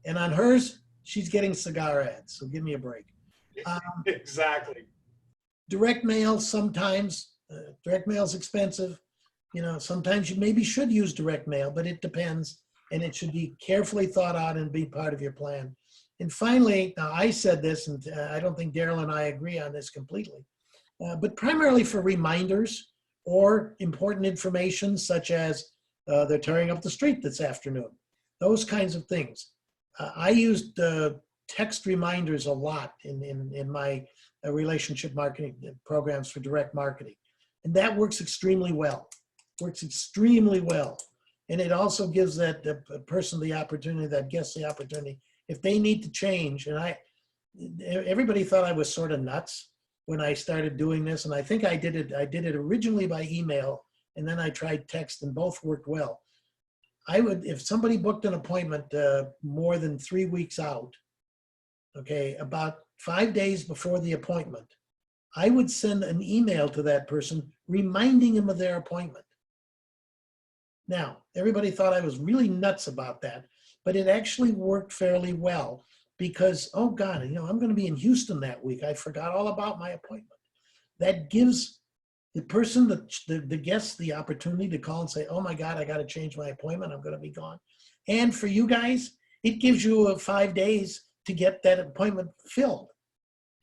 And on hers, she's getting cigar ads. So give me a break. Exactly. Direct mail sometimes. Direct mail is expensive. Sometimes you maybe should use direct mail, but it depends. And it should be carefully thought out and be part of your plan. And finally, now I said this, and I don't think Daryl and I agree on this completely, but primarily for reminders or important information such as they're tearing up the street this afternoon, those kinds of things. I used text reminders a lot in my relationship marketing programs for direct marketing. And that works extremely well. And it also gives that person the opportunity, that guest the opportunity, if they need to change. And everybody thought I was sort of nuts when I started doing this. And I think I did it originally by email, and then I tried text, and both worked well. If somebody booked an appointment more than 3 weeks out, okay, about 5 days before the appointment, I would send an email to that person reminding them of their appointment. Now, everybody thought I was really nuts about that, but it actually worked fairly well because, oh God, I'm going to be in Houston that week. I forgot all about my appointment. That gives the person, the guest, the opportunity to call and say, oh my God, I got to change my appointment. I'm going to be gone. And for you guys, it gives you 5 days to get that appointment filled.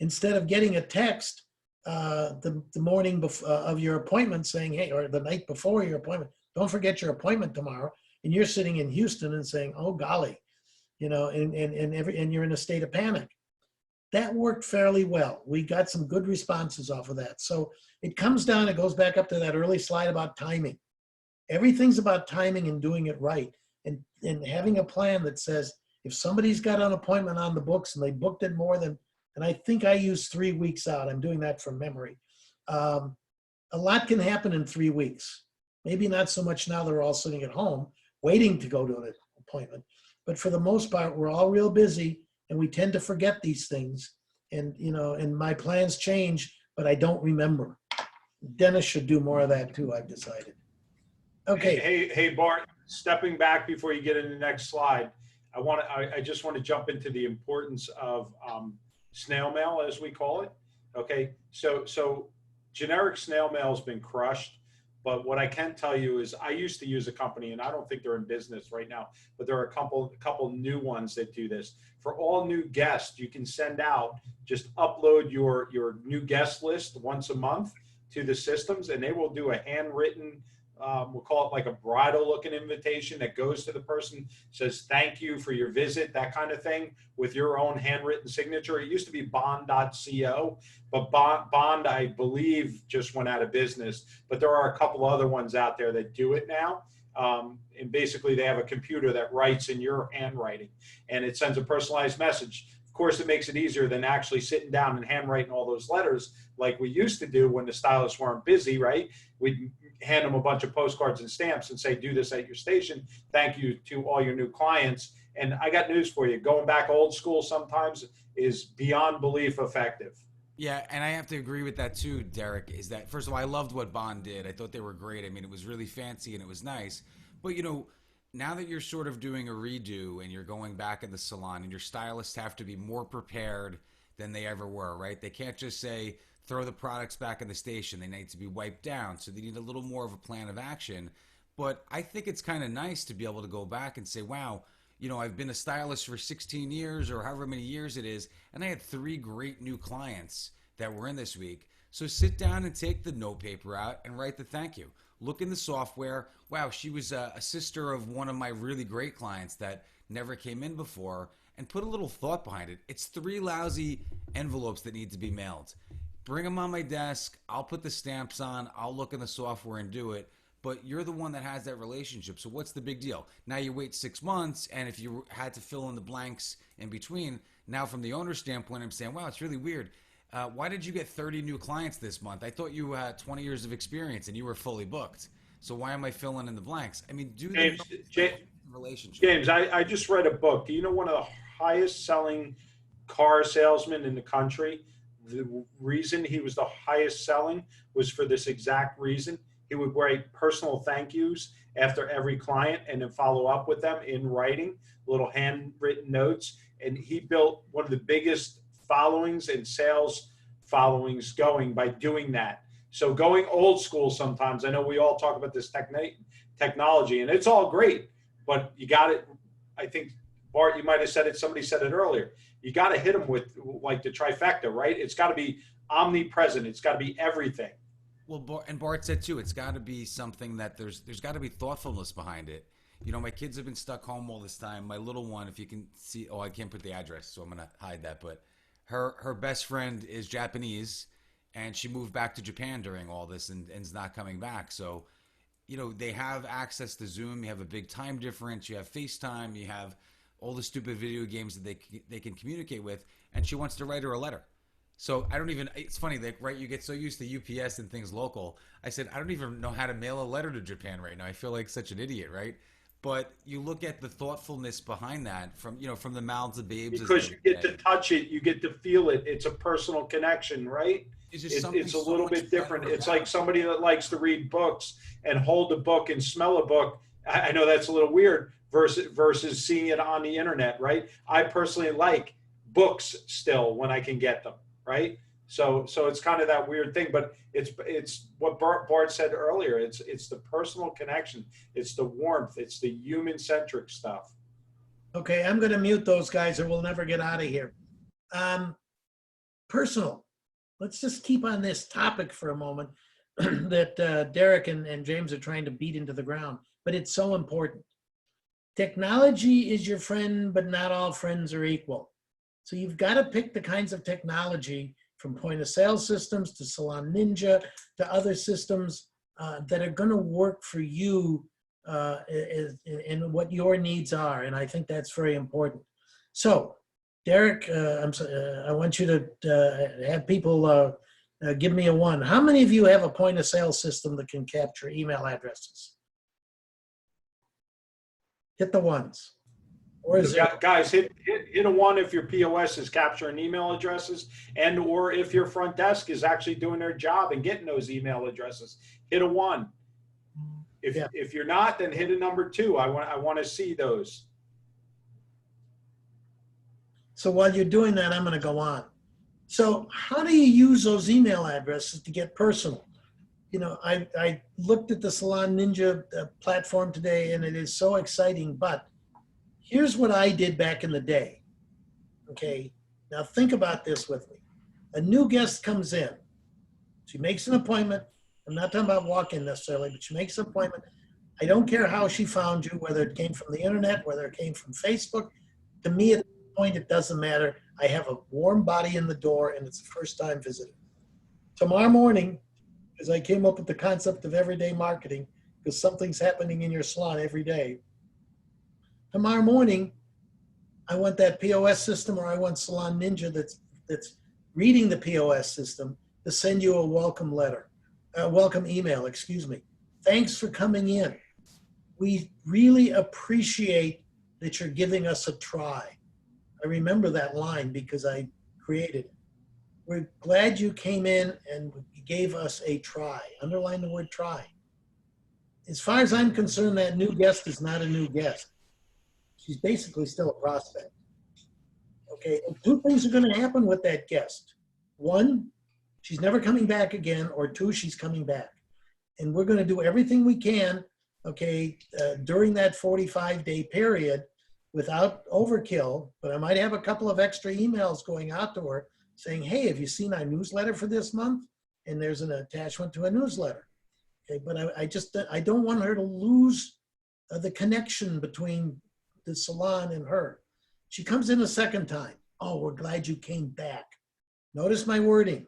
Instead of getting a text the morning of your appointment saying, hey, or the night before your appointment, don't forget your appointment tomorrow. And you're sitting in Houston and saying, oh golly, and you're in a state of panic. That worked fairly well. We got some good responses off of that. So it comes down, it goes back up to that early slide about timing. Everything's about timing and doing it right. And having a plan that says, if somebody's got an appointment on the books and they booked it more than, and I think I use 3 weeks out, I'm doing that from memory. A lot can happen in 3 weeks. Maybe not so much now they're all sitting at home waiting to go to an appointment. But for the most part, we're all real busy and we tend to forget these things. And, and my plans change, but I don't remember. Dennis should do more of that too, I've decided. Okay. Hey, Bart, stepping back before you get into the next slide, I just want to jump into the importance of snail mail, as we call it. Okay. So generic snail mail has been crushed. But what I can tell you is I used to use a company, and I don't think they're in business right now, but there are a couple new ones that do this. For all new guests, you can send out, just upload your new guest list once a month to the systems, and they will do a handwritten, we'll call it like a bridal looking invitation that goes to the person, says thank you for your visit, that kind of thing, with your own handwritten signature. It used to be bond.co, but Bond, I believe, just went out of business. But there are a couple other ones out there that do it now. And basically they have a computer that writes in your handwriting and it sends a personalized message. Of course, it makes it easier than actually sitting down and handwriting all those letters like we used to do when the stylists weren't busy, right? We'd hand them a bunch of postcards and stamps and say, do this at your station. Thank you to all your new clients. And I got news for you. Going back old school sometimes is beyond belief effective. Yeah, and I have to agree with that too, Derek, is that, first of all, I loved what Bond did. I thought they were great. I mean, it was really fancy and it was nice. But, now that you're sort of doing a redo and you're going back in the salon, and your stylists have to be more prepared than they ever were, right? They can't just say, throw the products back in the station. They need to be wiped down. So they need a little more of a plan of action. But I think it's kind of nice to be able to go back and say, wow, I've been a stylist for 16 years or however many years it is, and I had 3 great new clients that were in this week. So sit down and take the note paper out and write the thank you. Look in the software. Wow, she was a sister of one of my really great clients that never came in before, and put a little thought behind it. It's 3 lousy envelopes that need to be mailed. Bring them on my desk. I'll put the stamps on. I'll look in the software and do it. But you're the one that has that relationship. So what's the big deal? Now you wait 6 months, and if you had to fill in the blanks in between, now from the owner's standpoint, I'm saying, wow, it's really weird. Why did you get 30 new clients this month? I thought you had 20 years of experience and you were fully booked. So why am I filling in the blanks? I mean, do the relationship. James, I just read a book. Do you know one of the highest selling car salesmen in the country? The reason he was the highest selling was for this exact reason. He would write personal thank yous after every client and then follow up with them in writing, little handwritten notes. And he built one of the biggest followings and sales followings going by doing that. So going old school sometimes, I know we all talk about this technology, and it's all great, but you got it. I think, Bart, you might have said it, somebody said it earlier. You got to hit them with like the trifecta, right? It's got to be omnipresent. It's got to be everything. Well, and Bart said too, it's got to be something that there's got to be thoughtfulness behind it. My kids have been stuck home all this time. My little one, if you can see, I can't put the address, so I'm going to hide that, but her best friend is Japanese, and she moved back to Japan during all this and is not coming back. So, they have access to Zoom. You have a big time difference. You have FaceTime. You have all the stupid video games that they can communicate with, and she wants to write her a letter. So it's funny that, right, you get so used to UPS and things local. I said, I don't even know how to mail a letter to Japan right now. I feel like such an idiot, right? But you look at the thoughtfulness behind that from the mouths of babes. Because you get to touch it, you get to feel it. It's a personal connection, right? It's a little bit different. It's like somebody that likes to read books and hold a book and smell a book. I know that's a little weird versus seeing it on the internet, right? I personally like books still when I can get them, right? So it's kind of that weird thing, but it's what Bart said earlier. It's the personal connection. It's the warmth. It's the human-centric stuff. Okay, I'm going to mute those guys or we'll never get out of here. Personal. Let's just keep on this topic for a moment that Derek and James are trying to beat into the ground, but it's so important. Technology is your friend, but not all friends are equal. So you've got to pick the kinds of technology, from point of sale systems to Salon Ninja to other systems that are going to work for you in what your needs are. And I think that's very important. So Derek, I want you to have people give me a 1. How many of you have a point of sale system that can capture email addresses? Hit the ones. Or is guys, hit a 1 if your POS is capturing email addresses, and or if your front desk is actually doing their job and getting those email addresses. Hit a 1. If you're not, then hit a number 2. I want to see those. So while you're doing that, I'm going to go on. So how do you use those email addresses to get personal? I looked at the Salon Ninja platform today, and it is so exciting, but here's what I did back in the day. Okay, now think about this with me. A new guest comes in. She makes an appointment. I'm not talking about walk-in necessarily, but she makes an appointment. I don't care how she found you, whether it came from the internet, whether it came from Facebook. To me, at this point, it doesn't matter. I have a warm body in the door, and it's a first-time visitor. Tomorrow morning, as I came up with the concept of everyday marketing, because something's happening in your salon every day, tomorrow morning, I want that POS system, or I want Salon Ninja that's reading the POS system to send you a welcome letter, a welcome email, excuse me. Thanks for coming in. We really appreciate that you're giving us a try. I remember that line because I created it. We're glad you came in and gave us a try. Underline the word try. as far as I'm concerned, that new guest is not a new guest. She's basically still a prospect. Okay, and two things are going to happen with that guest. One, she's never coming back again, or two, she's coming back. And we're going to do everything we can, okay, during that 45-day period without overkill, but I might have a couple of extra emails going out to her saying, hey, have you seen our newsletter for this month? And there's an attachment to a newsletter. Okay, but I don't want her to lose the connection between the salon and her. She comes in a second time. Oh, we're glad you came back. Notice my wording.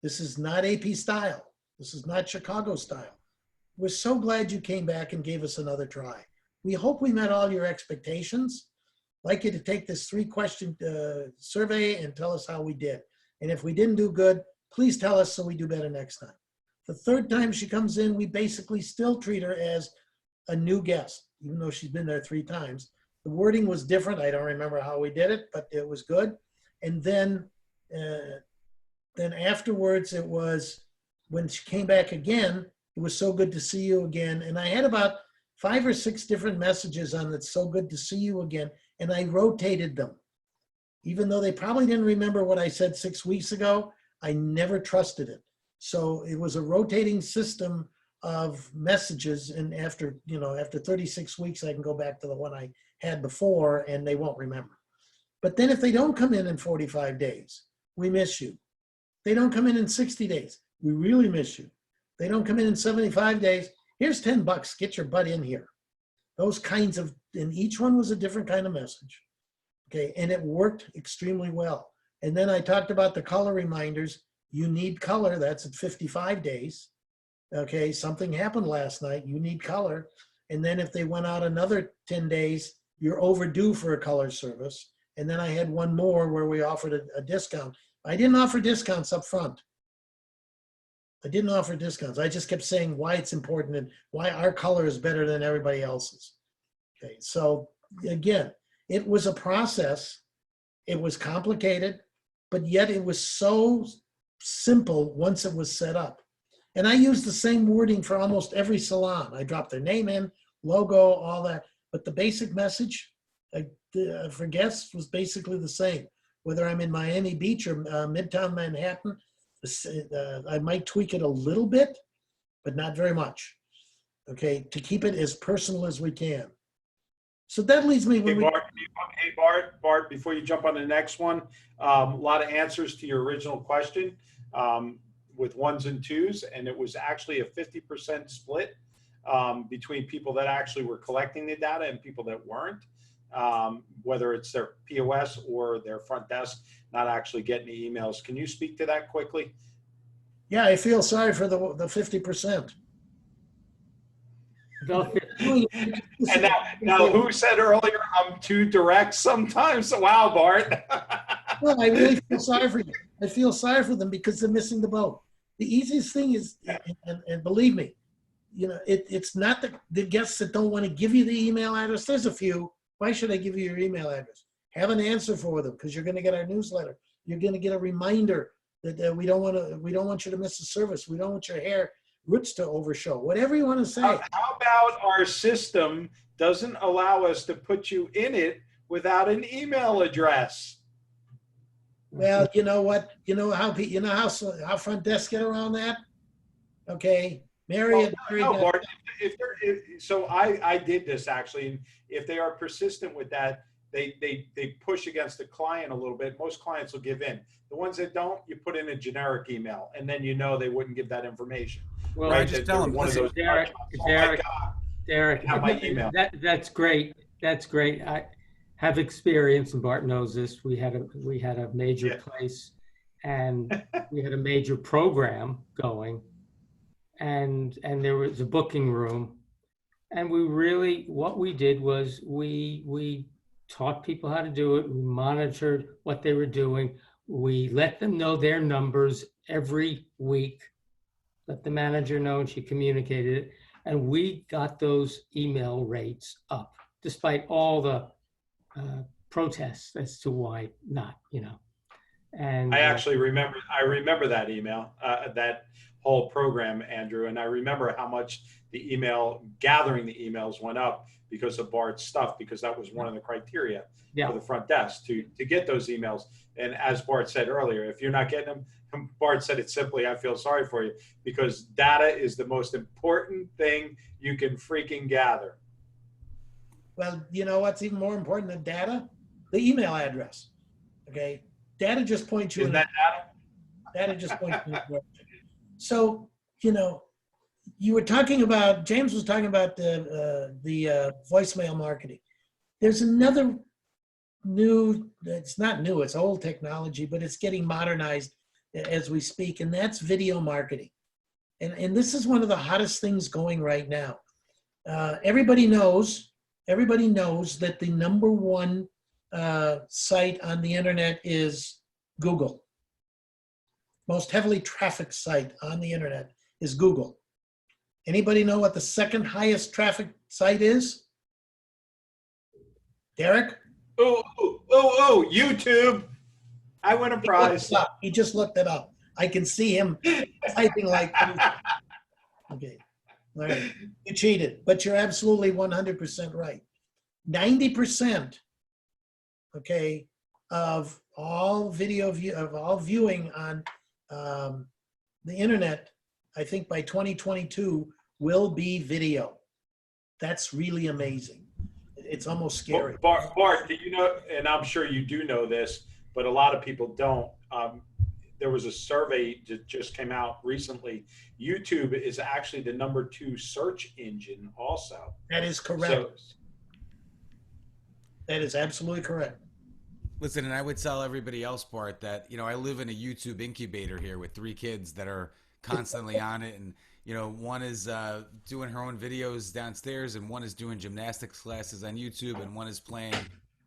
This is not AP style. This is not Chicago style. We're so glad you came back and gave us another try. We hope we met all your expectations. I'd like you to take this 3-question survey and tell us how we did. And if we didn't do good, please tell us so we do better next time. The third time she comes in, we basically still treat her as a new guest, even though she's been there 3 times. The wording was different. I don't remember how we did it, but it was good. And then afterwards, it was when she came back again, it was so good to see you again. And I had about 5 or 6 different messages on it's so good to see you again. And I rotated them. Even though they probably didn't remember what I said 6 weeks ago, I never trusted it. So it was a rotating system of messages. And after 36 weeks, I can go back to the one I had before and they won't remember. But then if they don't come in 45 days, we miss you. They don't come in 60 days. We really miss you. They don't come in 75 days. Here's $10. Get your butt in here. Those kinds of, and each one was a different kind of message. Okay, and it worked extremely well. And then I talked about the color reminders. You need color, that's at 55 days. Okay, something happened last night, you need color. And then if they went out another 10 days, you're overdue for a color service. And then I had one more where we offered a discount. I didn't offer discounts up front. I didn't offer discounts. I just kept saying why it's important and why our color is better than everybody else's. Okay, so again, it was a process. It was complicated, but yet it was so simple once it was set up. And I used the same wording for almost every salon. I dropped their name in, logo, all that. But the basic message for guests was basically the same. Whether I'm in Miami Beach or Midtown Manhattan, I might tweak it a little bit, but not very much. Okay, to keep it as personal as we can. So that leads me when Bart, before you jump on the next one, a lot of answers to your original question with 1s and 2s, and it was actually a 50% split between people that actually were collecting the data and people that weren't, whether it's their POS or their front desk not actually getting the emails. Can you speak to that quickly? Yeah, I feel sorry for the 50%. And now, who said earlier I'm too direct sometimes? Wow, Bart. Well, I really feel sorry for you. I feel sorry for them because they're missing the boat. The easiest thing is, and believe me, it's not the guests that don't want to give you the email address. There's a few. Why should I give you your email address? Have an answer for them because you're going to get our newsletter. You're going to get a reminder that we don't want you to miss a service. We don't want your hair roots to overshow. Whatever you want to say. How about our system doesn't allow us to put you in it without an email address? Well, you know what? You know how front desk get around that? Okay, Marriott. No, Bart. So I did this actually. And if they are persistent with that, they push against the client a little bit. Most clients will give in. The ones that don't, you put in a generic email, and then they wouldn't give that information. Well, right? just tell them, one listen, of those. Derek, have my email. That's great. That's great. I have experience, and Bart knows this. We had a major place, and we had a major program going, and there was a booking room, and what we did was we taught people how to do it. We monitored what they were doing. We let them know their numbers every week. Let the manager know, and she communicated it. And we got those email rates up, despite all the protests as to why not, And I actually remember. I remember that email, that whole program, Andrew, and I remember how much the gathering the emails went up because of Bart's stuff, because that was one of the criteria yeah, for the front desk to get those emails. And as Bart said earlier, if you're not getting them, Bart said it simply, I feel sorry for you, because data is the most important thing you can freaking gather. Well, you know what's even more important than data? The email address. Okay. Data just points you Isn't in that data? data just points you in a direction. So, you know, you were talking about, James was talking about the voicemail marketing. There's another new, it's not new, it's old technology, but it's getting modernized as we speak, and that's video marketing. And this is one of the hottest things going right now. Everybody knows that the number one site on the internet is Google. Most heavily trafficked site on the internet is Google. Anybody know what the second highest traffic site is? Derek? Oh, YouTube. I win a prize. He just looked it up. I can see him typing like, okay, all right, you cheated, but you're absolutely 100% right. 90%, okay, of all viewing on the internet, I think by 2022 will be video. That's really amazing. It's almost scary. Bart, do you know, and I'm sure you do know this, but a lot of people don't. There was a survey that just came out recently. YouTube is actually the number 2 search engine also. That is correct. So, that is absolutely correct. Listen, and I would tell everybody else, Bart, that, you know, I live in a YouTube incubator here with 3 kids that are constantly on it. And, you know, one is doing her own videos downstairs, and one is doing gymnastics classes on YouTube, and one is playing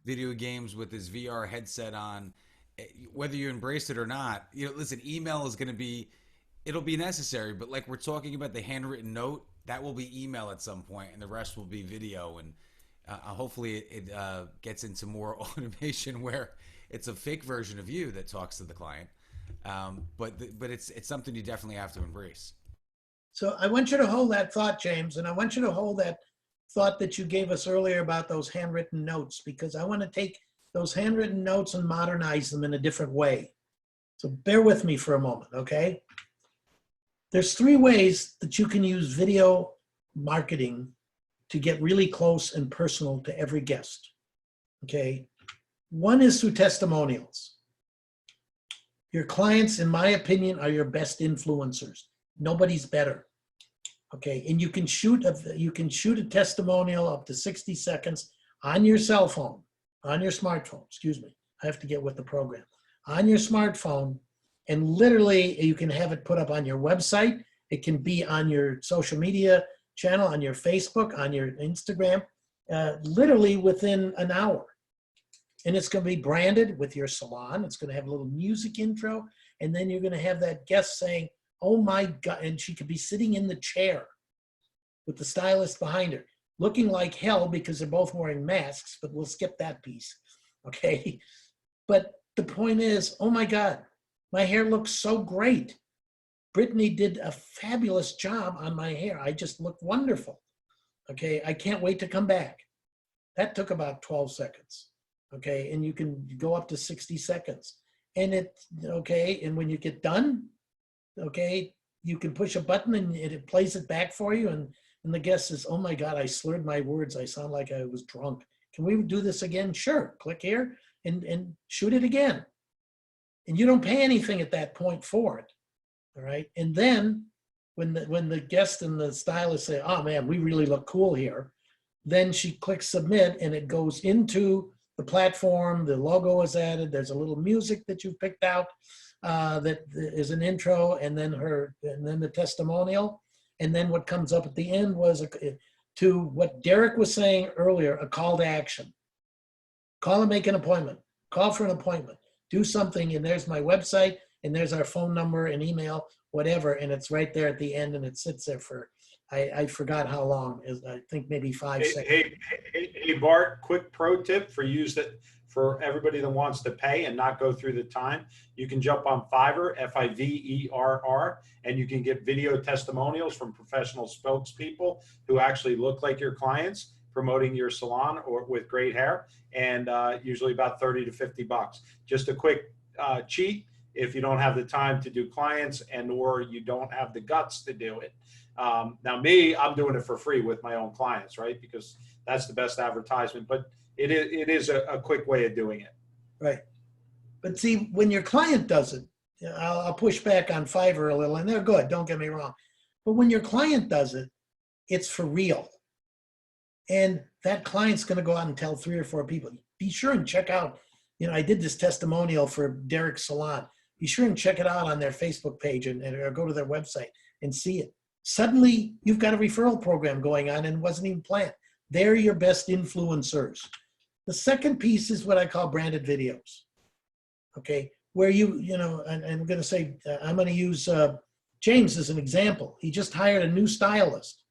video games with his VR headset on. Whether you embrace it or not, you know, listen, email is going to be, it'll be necessary, but like we're talking about the handwritten note, that will be email at some point, and the rest will be video. And hopefully it gets into more automation where it's a fake version of you that talks to the client. But it's something you definitely have to embrace. So I want you to hold that thought, James, and I want you to hold that thought that you gave us earlier about those handwritten notes, because I want to take those handwritten notes and modernize them in a different way. So bear with me for a moment, okay? There's 3 ways that you can use video marketing to get really close and personal to every guest, okay? One is through testimonials. Your clients, in my opinion, are your best influencers. Nobody's better, okay? And you can shoot a testimonial up to 60 seconds on your cell phone, on your smartphone, excuse me. I have to get with the program. On your smartphone, and literally you can have it put up on your website. It can be on your social media channel, on your Facebook, on your Instagram, literally within an hour. And it's going to be branded with your salon. It's going to have a little music intro. And then you're going to have that guest saying, oh my God, and she could be sitting in the chair with the stylist behind her, looking like hell because they're both wearing masks, but we'll skip that piece, okay? But the point is, oh my God, my hair looks so great. Brittany did a fabulous job on my hair. I just look wonderful, okay? I can't wait to come back. That took about 12 seconds, okay? And you can go up to 60 seconds. And okay, and when you get done, okay, you can push a button and it plays it back for you. And the guest says, oh my God, I slurred my words. I sound like I was drunk. Can we do this again? Sure, click here and shoot it again. And you don't pay anything at that point for it, all right? And then when the guest and the stylist say, oh man, we really look cool here, then she clicks submit and it goes into the platform, the logo is added, there's a little music that you picked out that is an intro, and then the testimonial. And then what comes up at the end was to what Derek was saying earlier, a call to action. Call and make an appointment. Call for an appointment. Do something, and there's my website, and there's our phone number and email, whatever, and it's right there at the end, and it sits there for, I forgot how long, I think maybe 5 seconds. Hey, Bart, quick pro tip for for everybody that wants to pay and not go through the time, you can jump on Fiverr, Fiverr, and you can get video testimonials from professional spokespeople who actually look like your clients promoting your salon or with great hair, and usually about 30 to 50 bucks. Just a quick cheat if you don't have the time to do clients and or you don't have the guts to do it. Now me, I'm doing it for free with my own clients, right? Because that's the best advertisement, but it is a quick way of doing it. Right. But see, when your client does it, I'll push back on Fiverr a little, and they're good, don't get me wrong. But when your client does it, it's for real. And that client's going to go out and tell 3 or 4 people. Be sure and check out, I did this testimonial for Derek's Salon. Be sure and check it out on their Facebook page or go to their website and see it. Suddenly, you've got a referral program going on and it wasn't even planned. They're your best influencers. The second piece is what I call branded videos. Okay, where and I'm going to say, I'm going to use James as an example. He just hired a new stylist,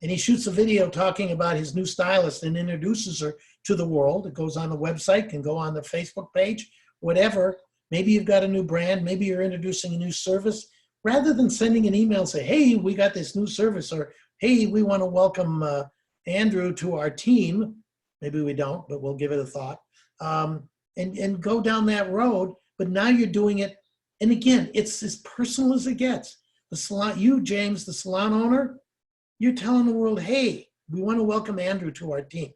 and he shoots a video talking about his new stylist and introduces her to the world. It goes on the website, can go on the Facebook page, whatever. Maybe you've got a new brand. Maybe you're introducing a new service. Rather than sending an email and say, hey, we got this new service, or hey, we want to welcome Andrew to our team. Maybe we don't, but we'll give it a thought. And go down that road. But now you're doing it. And again, it's as personal as it gets. The salon, you, James, the salon owner, you're telling the world, hey, we want to welcome Andrew to our team,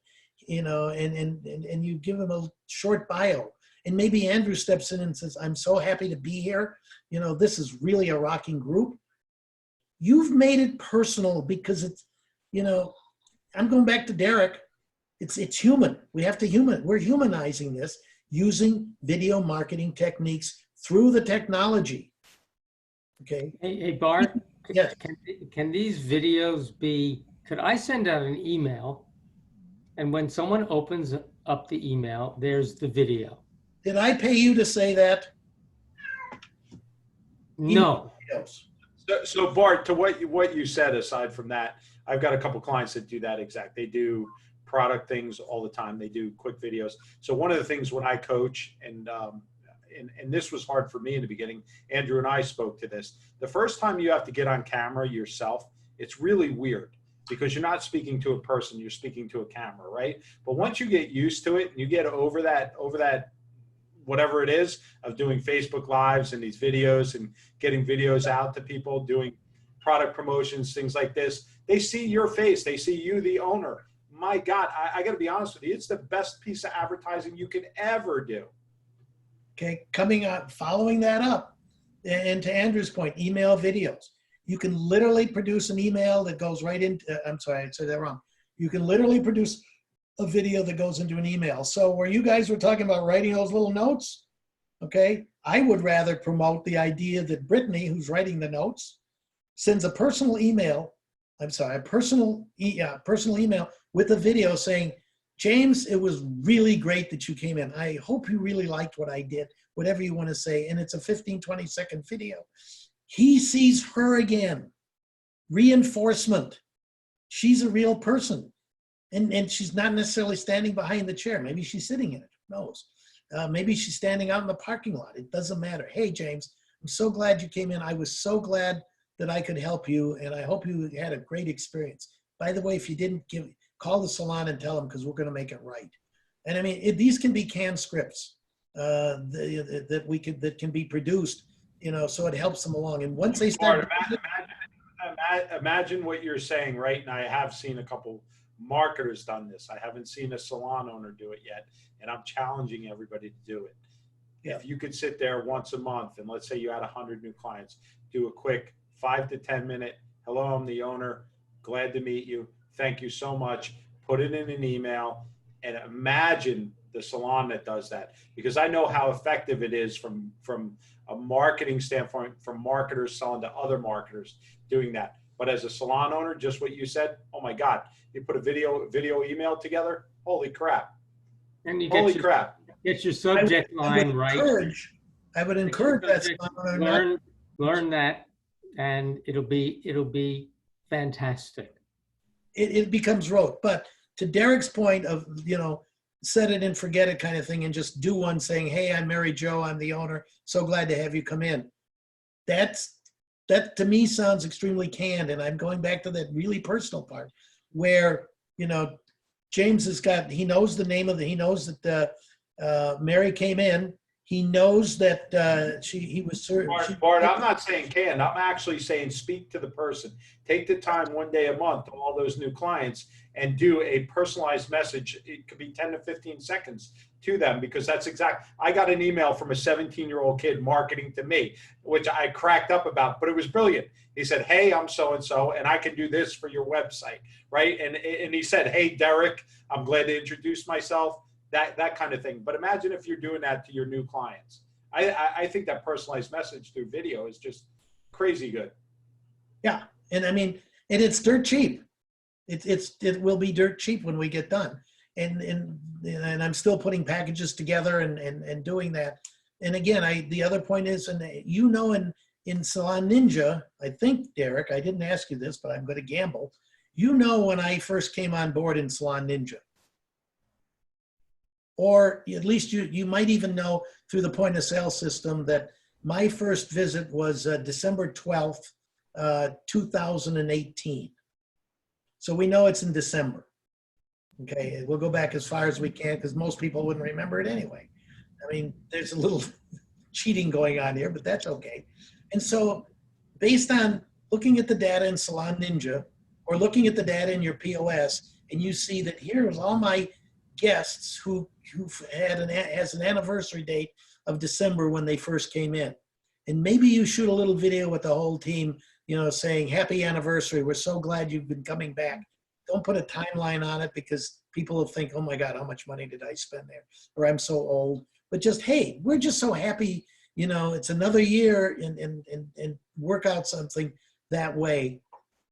and you give him a short bio. And maybe Andrew steps in and says, I'm so happy to be here. This is really a rocking group. You've made it personal because it's, I'm going back to Derek. It's human. We have to we're humanizing this using video marketing techniques through the technology. Okay. Hey Bart, Yes. Can these videos could I send out an email, and when someone opens up the email, there's the video? Did I pay you to say that? No. So Bart, to what you said, aside from that, I've got a couple clients that do that exact. They do product things all the time. They do quick videos. So one of the things when I coach, and this was hard for me in the beginning, Andrew and I spoke to this. The first time you have to get on camera yourself, it's really weird because you're not speaking to a person, you're speaking to a camera, right? But once you get used to it and you get over that whatever it is of doing Facebook Lives and these videos and getting videos out to people, doing product promotions, things like this, they see your face, they see you, the owner. My God, I got to be honest with you, it's the best piece of advertising you could ever do. Okay, following that up, and to Andrew's point, email videos. You can literally produce an email that goes right into, I'm sorry, I said that wrong. You can literally produce a video that goes into an email. So where you guys were talking about writing those little notes, okay, I would rather promote the idea that Brittany, who's writing the notes, sends a personal email, a personal email with a video saying, James, it was really great that you came in. I hope you really liked what I did, whatever you want to say. And it's a 15, 20-second video. He sees her again. Reinforcement. She's a real person. And she's not necessarily standing behind the chair. Maybe she's sitting in it. Who knows? Maybe she's standing out in the parking lot. It doesn't matter. Hey, James, I'm so glad you came in. I was so glad that I could help you. And I hope you had a great experience. By the way, if you didn't call the salon and tell them because we're going to make it right. And I mean, these can be canned scripts that can be produced, so it helps them along. And once they start, imagine what you're saying, right? And I have seen a couple marketers done this. I haven't seen a salon owner do it yet, and I'm challenging everybody to do it. Yeah. If you could sit there once a month, and let's say you had 100 new clients, do a quick 5 to 10 minute, hello, I'm the owner, glad to meet you. Thank you so much. Put it in an email and imagine the salon that does that, because I know how effective it is from a marketing standpoint, from marketers selling to other marketers doing that. But as a salon owner, just what you said, oh my God, you put a video email together, holy crap. And you holy crap. Get your subject line right. I would encourage that salon owner. Learn that, and it'll be fantastic. It becomes rote. But to Derek's point of, set it and forget it kind of thing and just do one saying, hey, I'm Mary Jo, I'm the owner. So glad to have you come in. That to me sounds extremely canned. And I'm going back to that really personal part where, James he knows the name of he knows that Mary came in. He knows that he was certain. Bart, I'm not saying canned. I'm actually saying speak to the person. Take the time one day a month to all those new clients and do a personalized message. It could be 10 to 15 seconds to them, because that's I got an email from a 17-year-old kid marketing to me, which I cracked up about, but it was brilliant. He said, hey, I'm so-and-so, and I can do this for your website, right? And he said, hey, Derek, I'm glad to introduce myself, that kind of thing. But imagine if you're doing that to your new clients. I think that personalized message through video is just crazy good. Yeah, and I mean, and it's dirt cheap. It will be dirt cheap when we get done. And I'm still putting packages together and doing that. And again, the other point is, and in Salon Ninja, I think, Derek, I didn't ask you this, but I'm going to gamble. When I first came on board in Salon Ninja, or at least you might even know through the point of sale system that my first visit was December 12th, 2018. So we know it's in December. Okay, we'll go back as far as we can because most people wouldn't remember it anyway. I mean, there's a little cheating going on here, but that's okay. And so based on looking at the data in Salon Ninja or looking at the data in your POS, and you see that here's all my guests who has an anniversary date of December when they first came in. And maybe you shoot a little video with the whole team, saying happy anniversary. We're so glad you've been coming back. Don't put a timeline on it because people will think, oh my God, how much money did I spend there? Or I'm so old. But just, hey, we're just so happy, it's another year and work out something that way.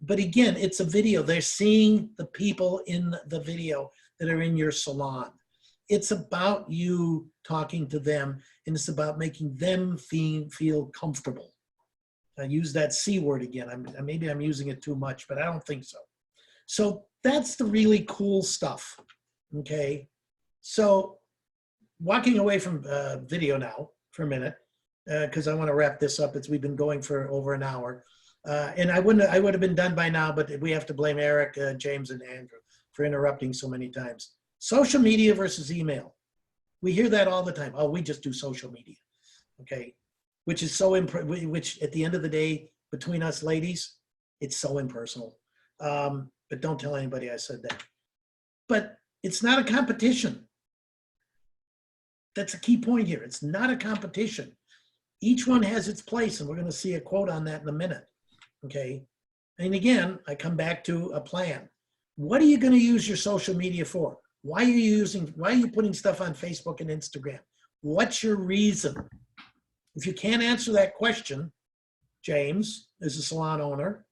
But again, it's a video. They're seeing the people in the video that are in your salon. It's about you talking to them, and it's about making them feel comfortable. I use that C word again. Maybe I'm using it too much, but I don't think so. So that's the really cool stuff, okay? So walking away from video now for a minute, because I want to wrap this up. We've been going for over an hour. And I would have been done by now, but we have to blame Eric, James, and Andrew for interrupting so many times. Social media versus email. We hear that all the time. Oh, we just do social media, okay? Which is which at the end of the day, between us ladies, it's so impersonal. But don't tell anybody I said that. But it's not a competition. That's a key point here. It's not a competition. Each one has its place, and we're going to see a quote on that in a minute, okay? And again, I come back to a plan. What are you going to use your social media for? Why are you putting stuff on Facebook and Instagram? What's your reason? If you can't answer that question, James, as a salon owner,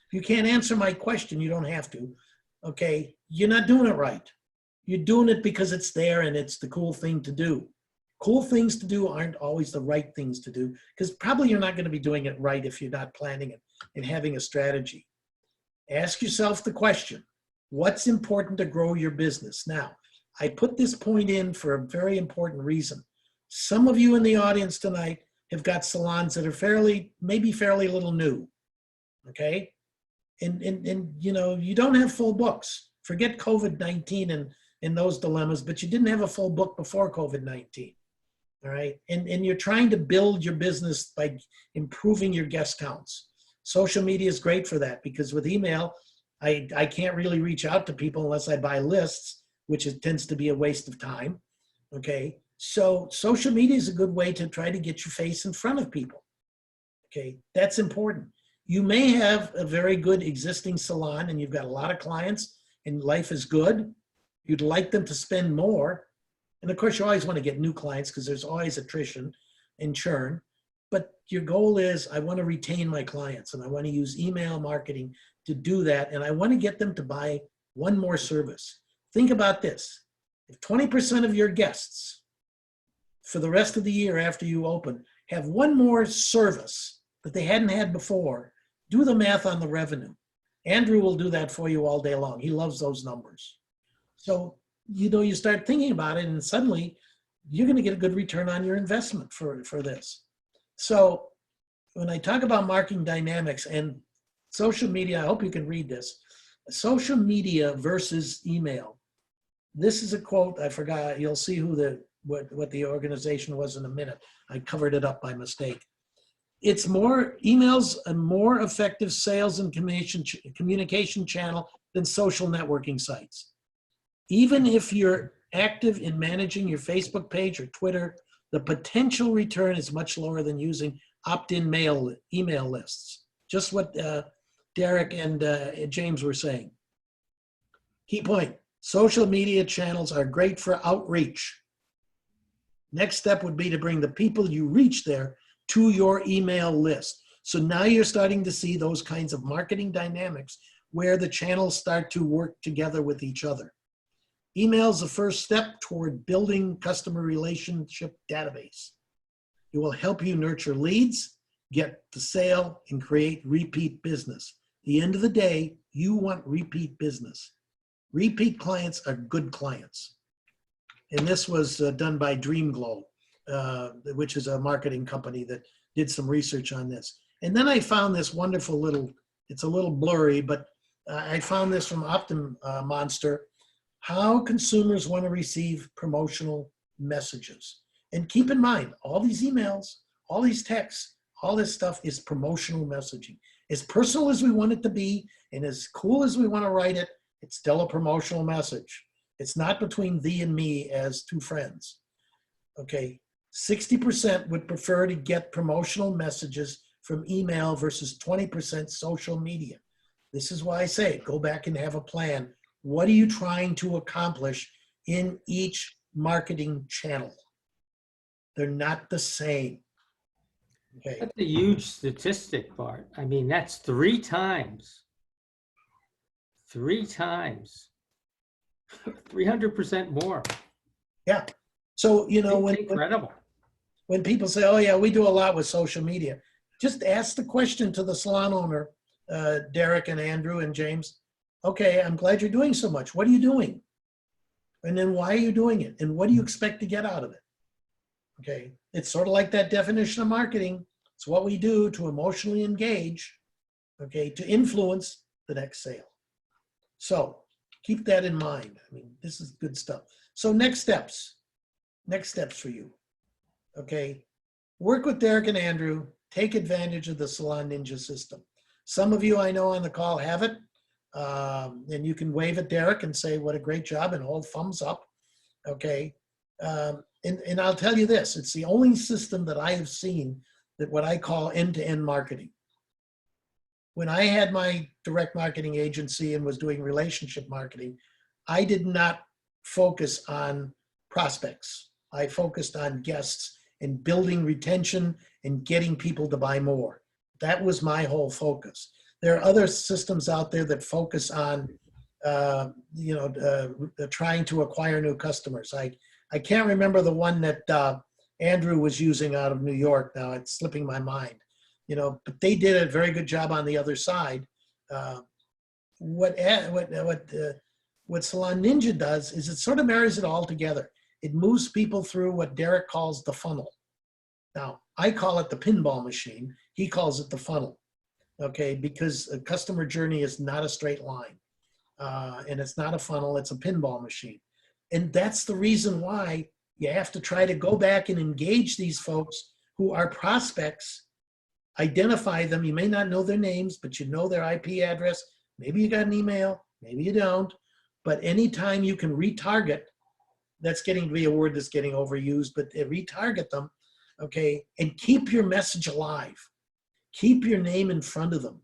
if you can't answer my question, you don't have to, okay? You're not doing it right. You're doing it because it's there and it's the cool thing to do. Cool things to do aren't always the right things to do because probably you're not going to be doing it right if you're not planning it and having a strategy. Ask yourself the question, what's important to grow your business? Now, I put this point in for a very important reason. Some of you in the audience tonight have got salons that are maybe fairly little new, okay? And you don't have full books. Forget COVID-19 and those dilemmas, but you didn't have a full book before COVID-19, all right? And you're trying to build your business by improving your guest counts. Social media is great for that because with email, I can't really reach out to people unless I buy lists, which tends to be a waste of time, okay? So social media is a good way to try to get your face in front of people, okay? That's important. You may have a very good existing salon and you've got a lot of clients and life is good. You'd like them to spend more. And of course, you always want to get new clients because there's always attrition and churn. But your goal is, I want to retain my clients and I want to use email marketing to do that. And I want to get them to buy one more service. Think about this. If 20% of your guests for the rest of the year after you open have one more service that they hadn't had before, do the math on the revenue. Andrew will do that for you all day long. He loves those numbers. So you start thinking about it, and suddenly you're going to get a good return on your investment for this. So when I talk about marketing dynamics and social media, I hope you can read this. Social media versus email. This is a quote, I forgot, you'll see what the organization was in a minute. I covered it up by mistake. It's emails a more effective sales and communication channel than social networking sites. Even if you're active in managing your Facebook page or Twitter, the potential return is much lower than using opt-in email lists. Just what Derek and James were saying. Key point, social media channels are great for outreach. Next step would be to bring the people you reach there to your email list. So now you're starting to see those kinds of marketing dynamics where the channels start to work together with each other. Email is the first step toward building customer relationship database. It will help you nurture leads, get the sale, and create repeat business. At the end of the day, you want repeat business. Repeat clients are good clients. And this was done by DreamGlow, which is a marketing company that did some research on this. And then I found this wonderful it's a little blurry, but I found this from Monster, how consumers want to receive promotional messages. And keep in mind, all these emails, all these texts, all this stuff is promotional messaging. As personal as we want it to be, and as cool as we want to write it, it's still a promotional message. It's not between thee and me as two friends. Okay, 60% would prefer to get promotional messages from email versus 20% social media. This is why I say, go back and have a plan. What are you trying to accomplish in each marketing channel? They're not the same. Okay. That's a huge statistic, Bart. I mean, that's 3 times. 3 times. 300% more. Yeah. So, Incredible. When people say, oh yeah, we do a lot with social media, just ask the question to the salon owner, Derek and Andrew and James. Okay, I'm glad you're doing so much. What are you doing? And then why are you doing it? And what do you expect to get out of it? Okay, it's sort of like that definition of marketing. It's what we do to emotionally engage, okay, to influence the next sale. So keep that in mind. I mean, this is good stuff. So next steps for you, okay? Work with Derek and Andrew, take advantage of the Salon Ninja system. Some of you I know on the call have it, and you can wave at Derek and say, what a great job, and hold thumbs up, okay? And I'll tell you this, it's the only system that I have seen that what I call end-to-end marketing. When I had my direct marketing agency and was doing relationship marketing, I did not focus on prospects. I focused on guests and building retention and getting people to buy more. That was my whole focus. There are other systems out there that focus on, trying to acquire new customers. I can't remember the one that Andrew was using out of New York now. It's slipping my mind, but they did a very good job on the other side. What Salon Ninja does is it sort of marries it all together. It moves people through what Derek calls the funnel. Now, I call it the pinball machine. He calls it the funnel, okay? Because a customer journey is not a straight line. And it's not a funnel, it's a pinball machine. And that's the reason why you have to try to go back and engage these folks who are prospects, identify them. You may not know their names, but you know their IP address. Maybe you got an email, maybe you don't. But anytime you can retarget, that's getting to be a word that's getting overused, but retarget them, okay? And keep your message alive. Keep your name in front of them,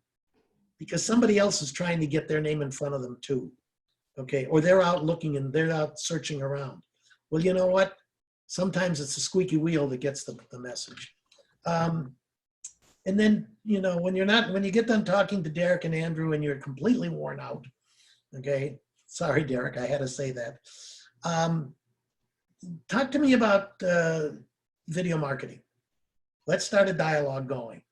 because somebody else is trying to get their name in front of them too, okay? Or they're out looking and they're out searching around. Well, you know what? Sometimes it's a squeaky wheel that gets the message. And then, when you get done talking to Derek and Andrew and you're completely worn out, okay? Sorry, Derek, I had to say that. Talk to me about video marketing. Let's start a dialogue going,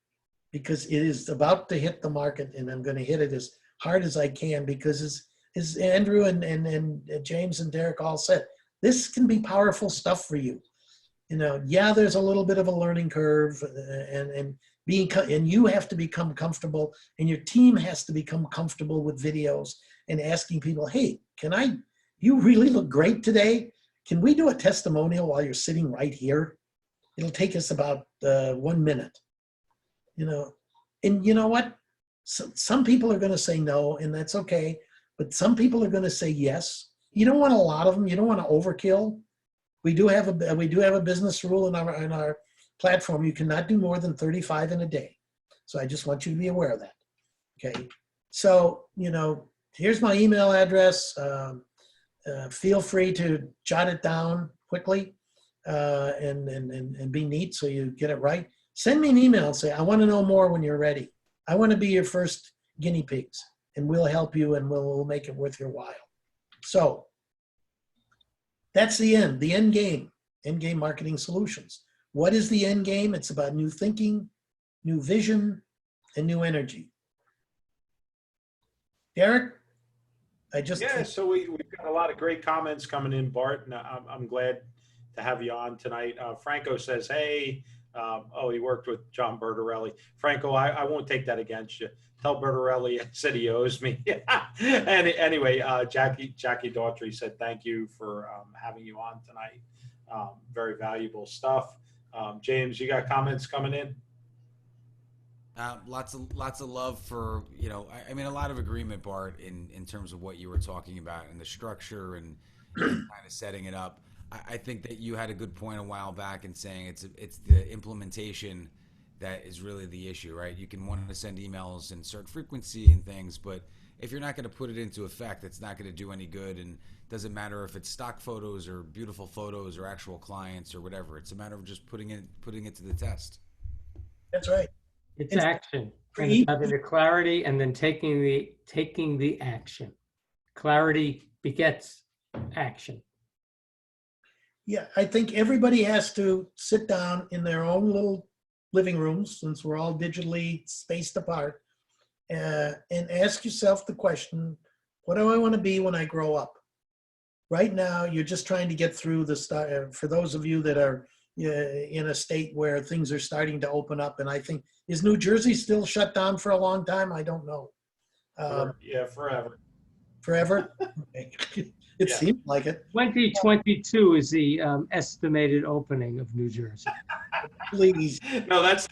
because it is about to hit the market, and I'm going to hit it as hard as I can, because as Andrew and James and Derek all said, this can be powerful stuff for you. Yeah, there's a little bit of a learning curve, and you have to become comfortable, and your team has to become comfortable with videos and asking people, hey, you really look great today. Can we do a testimonial while you're sitting right here? It'll take us about 1 minute, and you know what? Some people are going to say no, and that's okay. But some people are going to say yes. You don't want a lot of them. You don't want to overkill. We do have a business rule in our platform. You cannot do more than 35 in a day. So I just want you to be aware of that. Okay. So, here's my email address. Feel free to jot it down quickly and be neat so you get it right. Send me an email and say, I want to know more when you're ready. I want to be your first guinea pigs, and we'll help you, and we'll make it worth your while. So that's the end game marketing solutions. What is the end game? It's about new thinking, new vision, and new energy. Derek? So we've got a lot of great comments coming in, Bart, and I'm glad to have you on tonight. Franco says, hey, he worked with John Bertarelli. Franco, I won't take that against you. Tell Bertarelli I said he owes me. And anyway, Jackie Daughtry said thank you for having you on tonight. Very valuable stuff. James, you got comments coming in? Lots of love for, a lot of agreement, Bart, in terms of what you were talking about and the structure and kind of setting it up. I think that you had a good point a while back in saying it's the implementation that is really the issue, right? You can want to send emails in certain frequency and things, but if you're not going to put it into effect, it's not going to do any good. And it doesn't matter if it's stock photos or beautiful photos or actual clients or whatever. It's a matter of just putting it to the test. That's right. It's action. And it's having the clarity and then taking the action. Clarity begets action. Yeah, I think everybody has to sit down in their own little living rooms, since we're all digitally spaced apart, and ask yourself the question, what do I want to be when I grow up? Right now, you're just trying to get through the start. For those of you that are in a state where things are starting to open up, and I think, is New Jersey still shut down for a long time? I don't know. Forever. Forever? It seems like it. 2022 is the estimated opening of New Jersey. Please. No, that's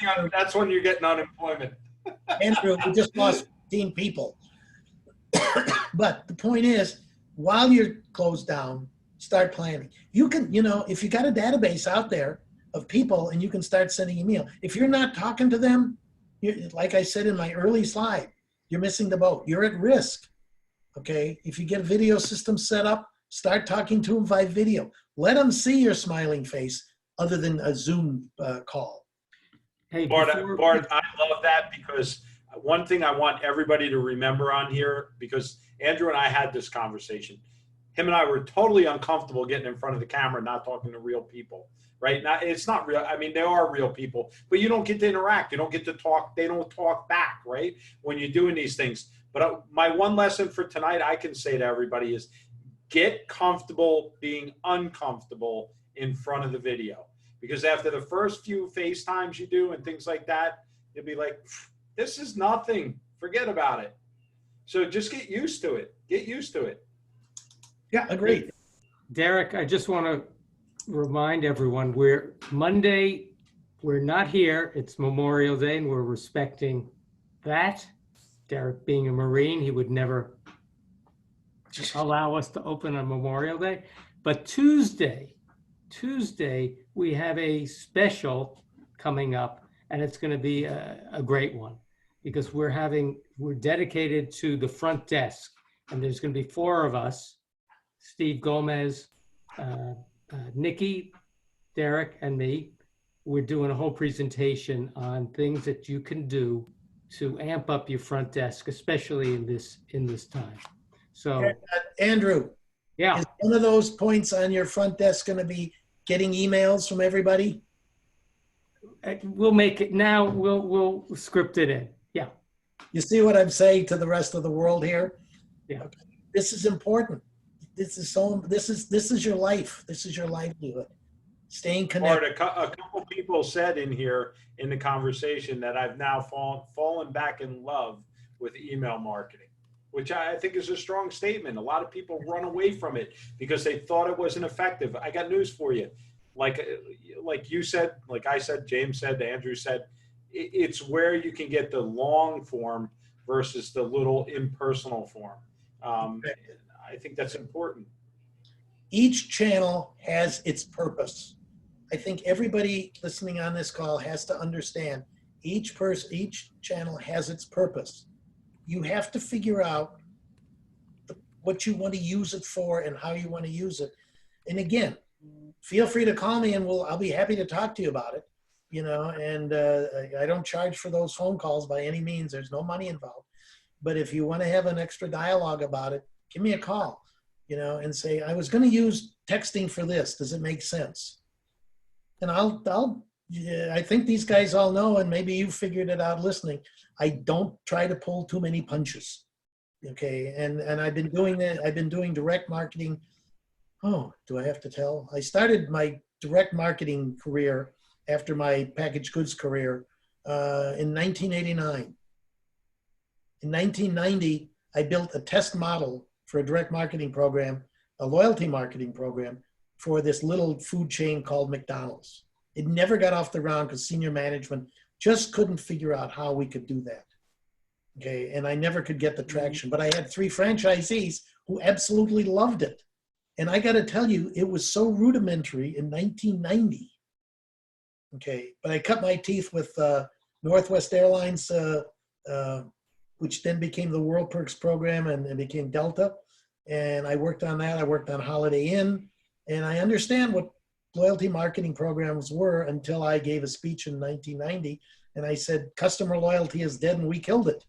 when you're getting unemployment. Andrew, we just lost 15 people. But the point is, while you're closed down, start planning. You can, if you got a database out there of people and you can start sending email. If you're not talking to them, like I said in my early slide, you're missing the boat. You're at risk. Okay, if you get a video system set up, start talking to them by video. Let them see your smiling face other than a Zoom call. Hey, Bart, I love that, because one thing I want everybody to remember on here, because Andrew and I had this conversation. Him and I were totally uncomfortable getting in front of the camera and not talking to real people, right? Now, it's not real. I mean, they are real people, but you don't get to interact. You don't get to talk. They don't talk back, right, when you're doing these things. But my one lesson for tonight I can say to everybody is get comfortable being uncomfortable in front of the video. Because after the first few FaceTimes you do and things like that, you'll be like, this is nothing. Forget about it. So just get used to it. Get used to it. Yeah, agreed. Derek, I just want to remind everyone, Monday, we're not here. It's Memorial Day, and we're respecting that. Derek being a Marine, he would never allow us to open on Memorial Day. But Tuesday, we have a special coming up, and it's going to be a great one, because we're dedicated to the front desk, and there's going to be 4 of us: Steve Gomez, Nikki, Derek, and me. We're doing a whole presentation on things that you can do to amp up your front desk, especially in this time. So, Andrew, yeah, is one of those points on your front desk going to be getting emails from everybody? We'll make it now. We'll script it in. Yeah. You see what I'm saying to the rest of the world here? Yeah. Okay. This is important. This is your life. This is your livelihood. Staying Bart, connected. a couple people said in here in the conversation that I've now fallen back in love with email marketing, which I think is a strong statement. A lot of people run away from it because they thought it wasn't effective. I got news for you. Like you said, like I said, James said, Andrew said, it's where you can get the long form versus the little impersonal form. I think that's important. Each channel has its purpose. I think everybody listening on this call has to understand each channel has its purpose. You have to figure out what you want to use it for and how you want to use it. And again, feel free to call me and I'll be happy to talk to you about it. And I don't charge for those phone calls by any means. There's no money involved. But if you want to have an extra dialogue about it, give me a call, and say, I was going to use texting for this. Does it make sense? And I think these guys all know, and maybe you figured it out listening. I don't try to pull too many punches. Okay. And I've been doing that. I've been doing direct marketing. Oh, do I have to tell? I started my direct marketing career after my packaged goods career in 1989. In 1990, I built a test model for a direct marketing program, a loyalty marketing program for this little food chain called McDonald's. It never got off the ground because senior management just couldn't figure out how we could do that. Okay, and I never could get the traction, but I had 3 franchisees who absolutely loved it. And I got to tell you, it was so rudimentary in 1990. Okay, but I cut my teeth with Northwest Airlines, which then became the World Perks program and became Delta. And I worked on that. I worked on Holiday Inn. And I understand what loyalty marketing programs were until I gave a speech in 1990. And I said, customer loyalty is dead and we killed it.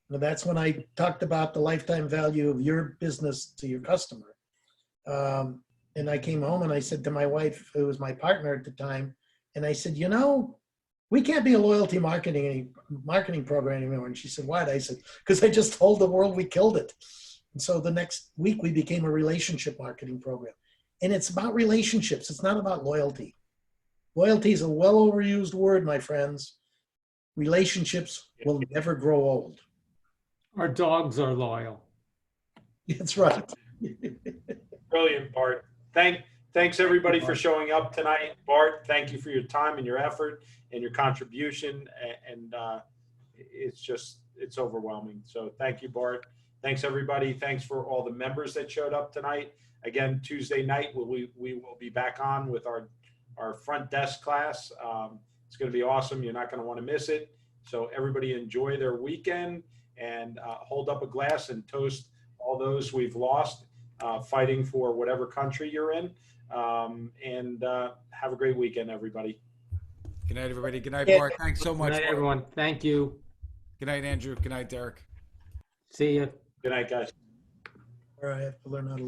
And that's when I talked about the lifetime value of your business to your customer. And I came home and I said to my wife, who was my partner at the time, and I said, we can't be a loyalty marketing program anymore. And she said, what? I said, because I just told the world we killed it. And so the next week we became a relationship marketing program. And it's about relationships. It's not about loyalty. Loyalty is a well overused word, my friends. Relationships will never grow old. Our dogs are loyal. That's right. Brilliant, Bart. Thanks everybody for showing up tonight. Bart, thank you for your time and your effort and your contribution. And it's overwhelming. So thank you, Bart. Thanks everybody. Thanks for all the members that showed up tonight. Again, Tuesday night, we will be back on with our front desk class. It's going to be awesome. You're not going to want to miss it. So everybody enjoy their weekend and hold up a glass and toast all those we've lost fighting for whatever country you're in. And have a great weekend, everybody. Good night, everybody. Good night, Bart. Thanks so much. Good night, everyone. Thank you. Good night, Andrew. Good night, Derek. See you. Good night, guys. Or I have to learn how to